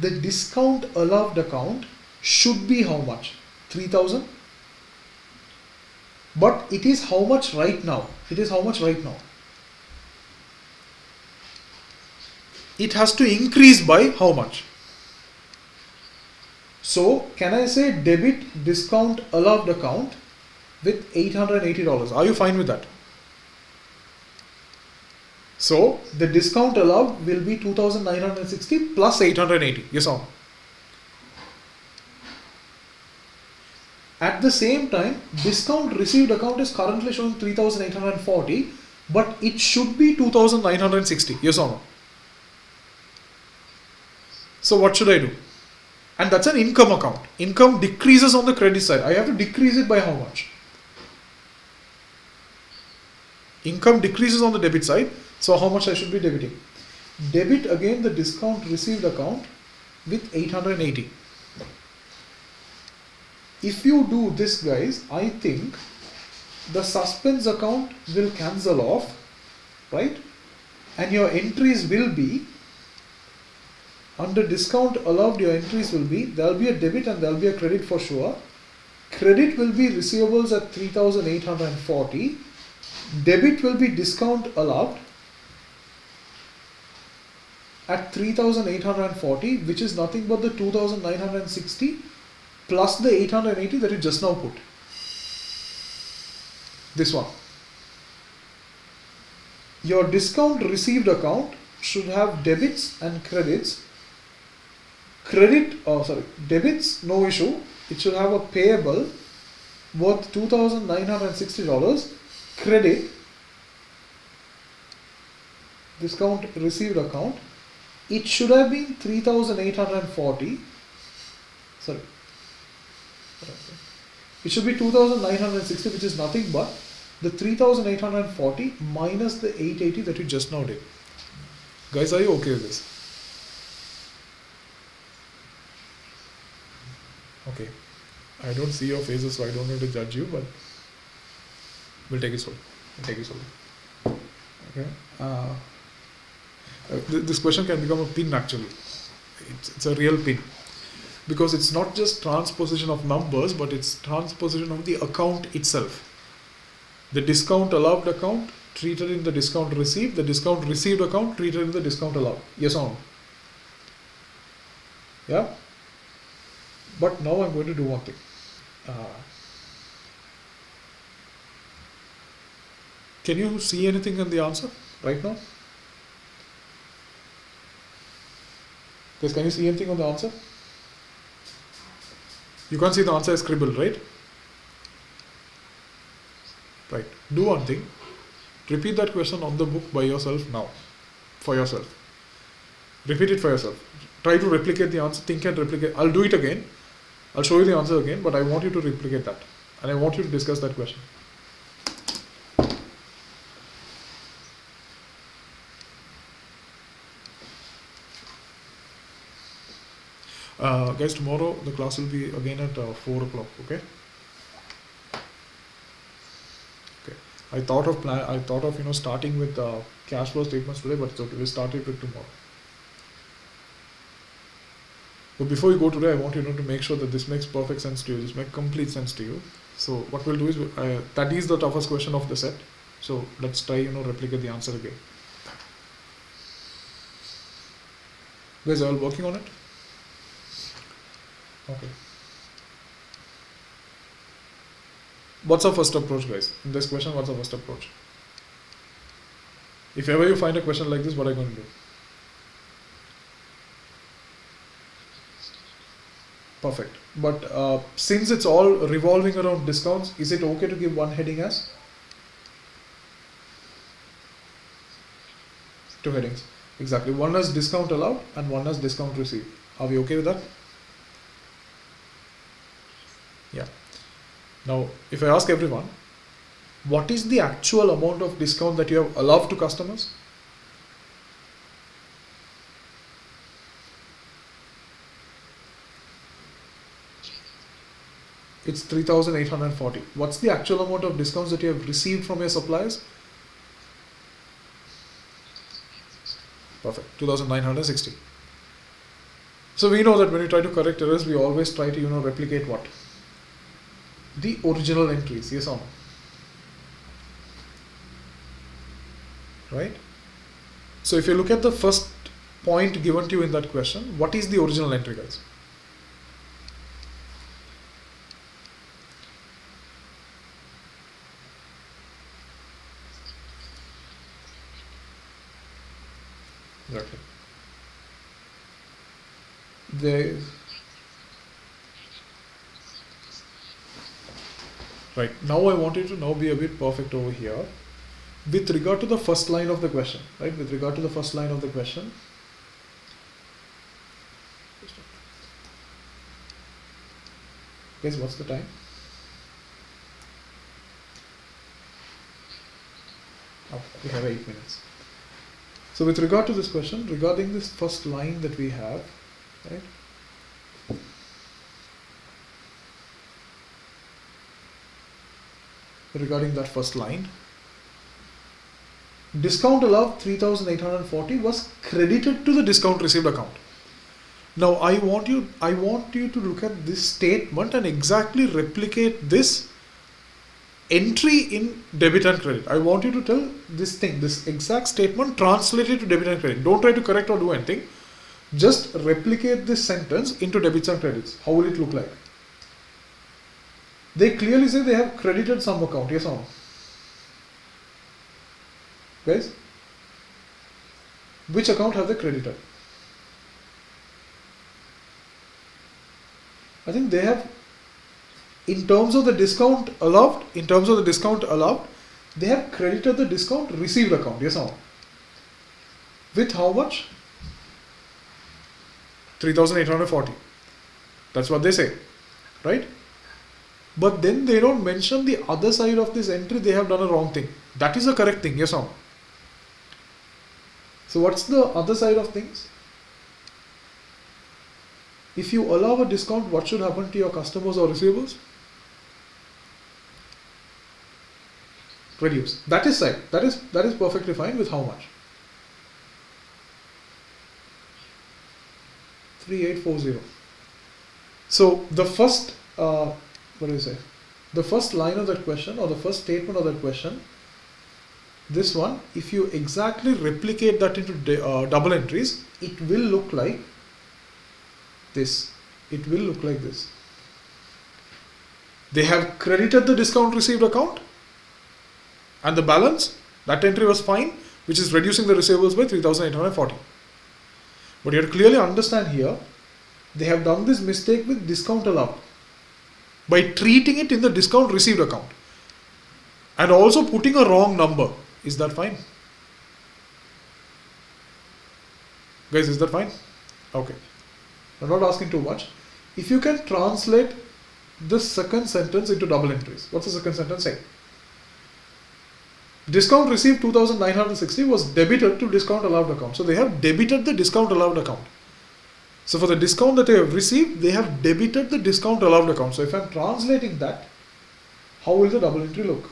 The discount allowed account should be how much? 3,000. But it is how much right now? It is how much right now? It has to increase by how much? So can I say debit discount allowed account with $880? Are you fine with that? So the discount allowed will be 2,960 plus 880. Yes or no? At the same time, discount received account is currently showing 3,840, but it should be 2,960. Yes or no? So what should I do? And that's an income account. Income decreases on the credit side. I have to decrease it by how much? Income decreases on the debit side. So how much I should be debiting? Debit again the discount received account with 880. If you do this, guys, I think the suspense account will cancel off, right? And your entries will be under discount allowed. Your entries will be, there will be a debit and there will be a credit for sure. Credit will be receivables at 3,840. Debit will be discount allowed at 3,840, which is nothing but the 2,960 plus the 880 that you just now put. This one. Your discount received account should have debits and credits. Debits, no issue. It should have a payable worth $2,960. Credit, discount received account, it should have been 3,840. Sorry. It should be 2,960, which is nothing but the 3,840 minus the 880 that you just now did. Guys, are you okay with this? Okay. I don't see your faces, so I don't want to judge you, but we'll take it slowly. Okay. This question can become a pin actually. It's a real pin. Because it's not just transposition of numbers, but it's transposition of the account itself. The discount allowed account treated in the discount received, the discount received account treated in the discount allowed. Yes or no? Yeah? But now I'm going to do one thing. Can you see anything in the answer right now? Guys, can you see anything on the answer? You can't see the answer is scribbled, right? Right. Do one thing. Repeat that question on the book by yourself now. For yourself. Repeat it for yourself. Try to replicate the answer. Think and replicate. I'll do it again. I'll show you the answer again, but I want you to replicate that. And I want you to discuss that question. Guys, tomorrow the class will be again at 4 o'clock, okay? Okay. I thought of starting with cash flow statements today, but it's okay. We'll start it with tomorrow. But before you go today, I want you to make sure that this makes perfect sense to you. This makes complete sense to you. So what we'll do is, that is the toughest question of the set. So let's try, replicate the answer again. Guys, are you all working on it? Okay. What's our first approach, guys? In this question, what's our first approach? If ever you find a question like this, what are you going to do? Perfect. But since it's all revolving around discounts, is it okay to give one heading as? Two headings. Exactly. One as discount allowed and one as discount received. Are we okay with that? Yeah. Now, if I ask everyone, what is the actual amount of discount that you have allowed to customers? It's 3,840. What's the actual amount of discounts that you have received from your suppliers? Perfect. 2,960. So we know that when you try to correct errors, we always try to replicate what? The original entries. Yes or no? Right? So if you look at the first point given to you in that question, what is the original entry, guys? Exactly. Right. Now I want you to now be a bit perfect over here. With regard to the first line of the question, right? With regard to the first line of the question, guys, what's the time? Oh, we have 8 minutes. So with regard to this question, regarding this first line that we have, right? Regarding that first line, discount allowed 3,840 was credited to the discount received account. Now I want you to look at this statement and exactly replicate this entry in debit and credit. I want you to tell this exact statement, translate it to debit and credit. Don't try to correct or do anything. Just replicate this sentence into debits and credits. How will it look like? They clearly say they have credited some account. Yes or no? Guys? Which account have they credited? I think they have, in terms of the discount allowed, they have credited the discount received account. Yes or no? With how much? 3,840. That's what they say. Right? But then they don't mention the other side of this entry. They have done a wrong thing. That is the correct thing. Yes or no? So what's the other side of things? If you allow a discount, what should happen to your customers or receivables? Reduce. That is side. That is perfectly fine. With how much? 3,840. So the first the first line of that question, or the first statement of that question, this one, if you exactly replicate that into double entries, it will look like this. It will look like this. They have credited the discount received account, and the balance, that entry was fine, which is reducing the receivables by 3,840. But you have to clearly understand here, they have done this mistake with discount allowed by treating it in the discount received account and also putting a wrong number. Is that fine? Guys, is that fine? Okay. I'm not asking too much. If you can translate the second sentence into double entries. What's the second sentence say? Discount received 2,960 was debited to discount allowed account. So they have debited the discount allowed account. So for the discount that they have received, they have debited the discount allowed account. So if I'm translating that, how will the double entry look?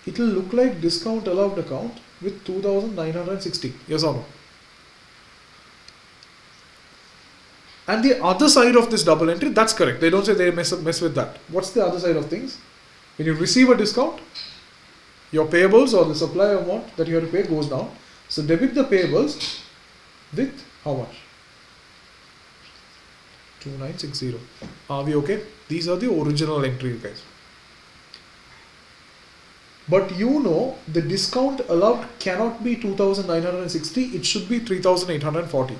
It will look like discount allowed account with 2,960. Yes or no? And the other side of this double entry, that's correct. They don't say they mess with that. What's the other side of things? When you receive a discount, your payables or the supply amount that you have to pay goes down. So debit the payables with how much? 2,960. Are we okay? These are the original entries, guys. But you know the discount allowed cannot be 2,960. It should be 3,840.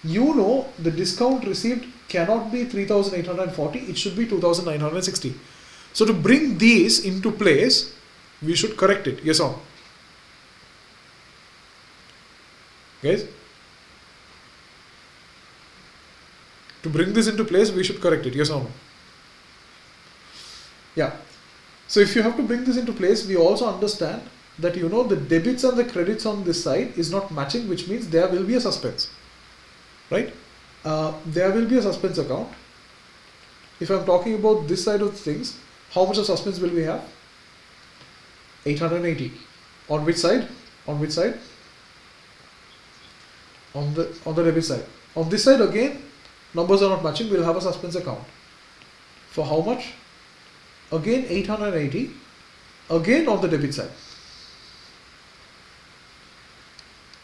You know the discount received cannot be 3,840. It should be 2,960. So to bring these into place, we should correct it. Yes or no? Guys, to bring this into place, we should correct it. Yes or no? Yeah. So if you have to bring this into place, we also understand that the debits and the credits on this side is not matching, which means there will be a suspense. Right? there will be a suspense account. If I'm talking about this side of things, how much of suspense will we have? 880. On which side? On which side? On the debit side. On this side again, numbers are not matching. We'll have a suspense account. For how much? Again 880. Again on the debit side.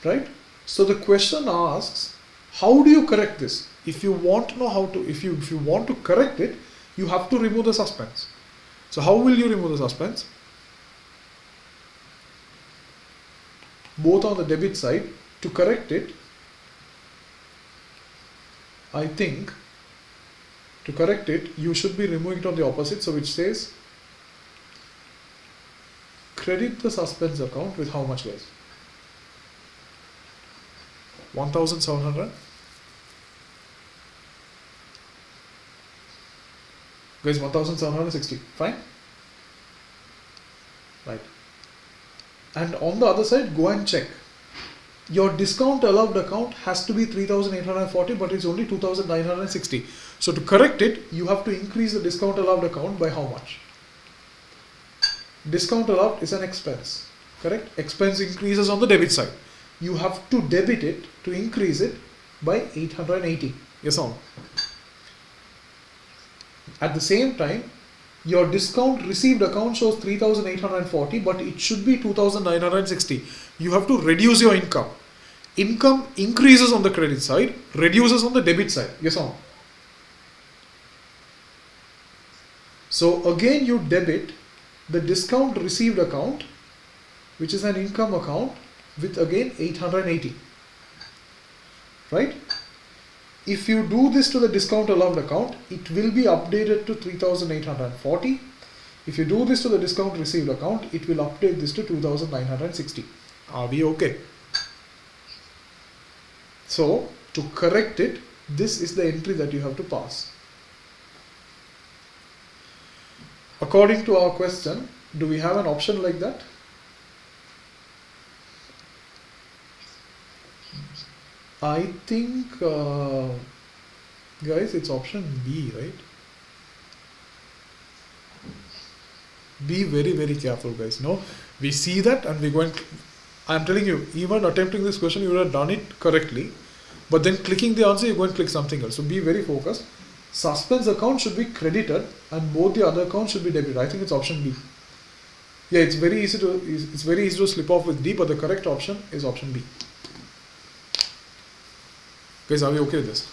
Right? So the question asks, how do you correct this? If you want to know how to, if you want to correct it, you have to remove the suspense. So how will you remove the suspense? Both on the debit side. To correct it, I think to correct it, you should be removing it on the opposite. So which says credit the suspense account with how much, guys? 1700. Guys, 1760. Fine? Right. And on the other side, go and check. Your discount allowed account has to be 3840, but it's only 2960. So to correct it, you have to increase the discount allowed account by how much? Discount allowed is an expense. Correct? Expense increases on the debit side. You have to debit it to increase it by 880. Yes or no? At the same time, your discount received account shows 3840, but it should be 2960. You have to reduce your income. Income increases on the credit side, reduces on the debit side. Yes or no? So again, you debit the discount received account, which is an income account, with again 880. Right? If you do this to the discount allowed account, it will be updated to 3840. If you do this to the discount received account, it will update this to 2960. Are we okay? So to correct it, this is the entry that you have to pass. According to our question, do we have an option like that? I think, guys, it's option B, right? Be very, very careful, guys. No, we see that and we're going, I'm telling you, even attempting this question, you would have done it correctly, but then clicking the answer, you're going to click something else. So be very focused. Suspense account should be credited and both the other accounts should be debited. I think it's option B. Yeah, it's very easy to slip off with D, but the correct option is option B. Guys, are we okay with this?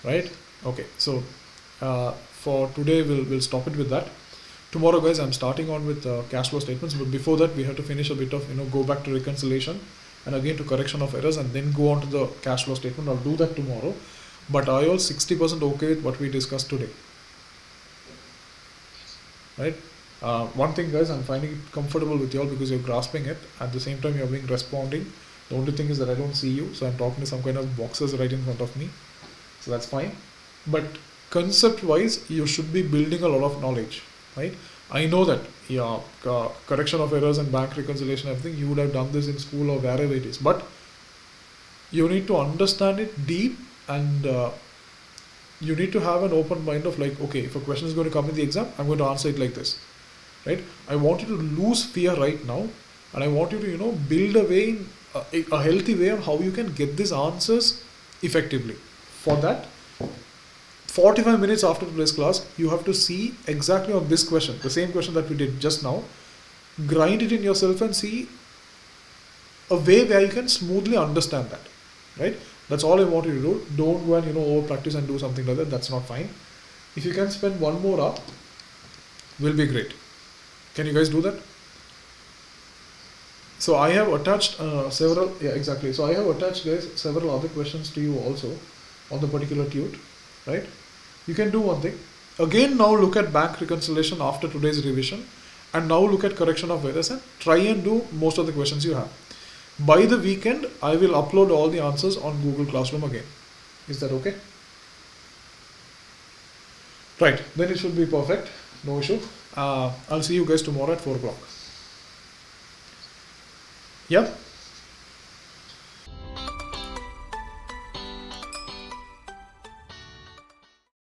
Right? Okay, so for today we'll stop it with that. Tomorrow, guys, I'm starting on with cash flow statements, but before that we have to finish a bit of, go back to reconciliation and again to correction of errors and then go on to the cash flow statement. I'll do that tomorrow. But are you all 60% okay with what we discussed today? Right? One thing, guys, I'm finding it comfortable with you all because you're grasping it. At the same time, you're being responding. The only thing is that I don't see you, so I'm talking to some kind of boxes right in front of me. So that's fine. But concept-wise, you should be building a lot of knowledge, right? I know that, yeah, correction of errors and bank reconciliation, everything, you would have done this in school or wherever it is. But you need to understand it deep and you need to have an open mind of like, okay, if a question is going to come in the exam, I'm going to answer it like this, right? I want you to lose fear right now, and I want you to, build a way, a healthy way on how you can get these answers effectively. For that, 45 minutes after today's class, you have to see exactly on this question, the same question that we did just now, grind it in yourself and see a way where you can smoothly understand that, right? That's all I want you to do. Don't go and, over practice and do something like that. That's not fine. If you can spend 1 more hour, will be great. Can you guys do that? So I have attached several, yeah, exactly. So I have attached, guys, several other questions to you also on the particular tute, right? You can do one thing. Again, now look at bank reconciliation after today's revision, and now look at correction of errors and try and do most of the questions you have. By the weekend, I will upload all the answers on Google Classroom again. Is that okay? Right, then it should be perfect. No issue. I'll see you guys tomorrow at 4 o'clock. Yeah?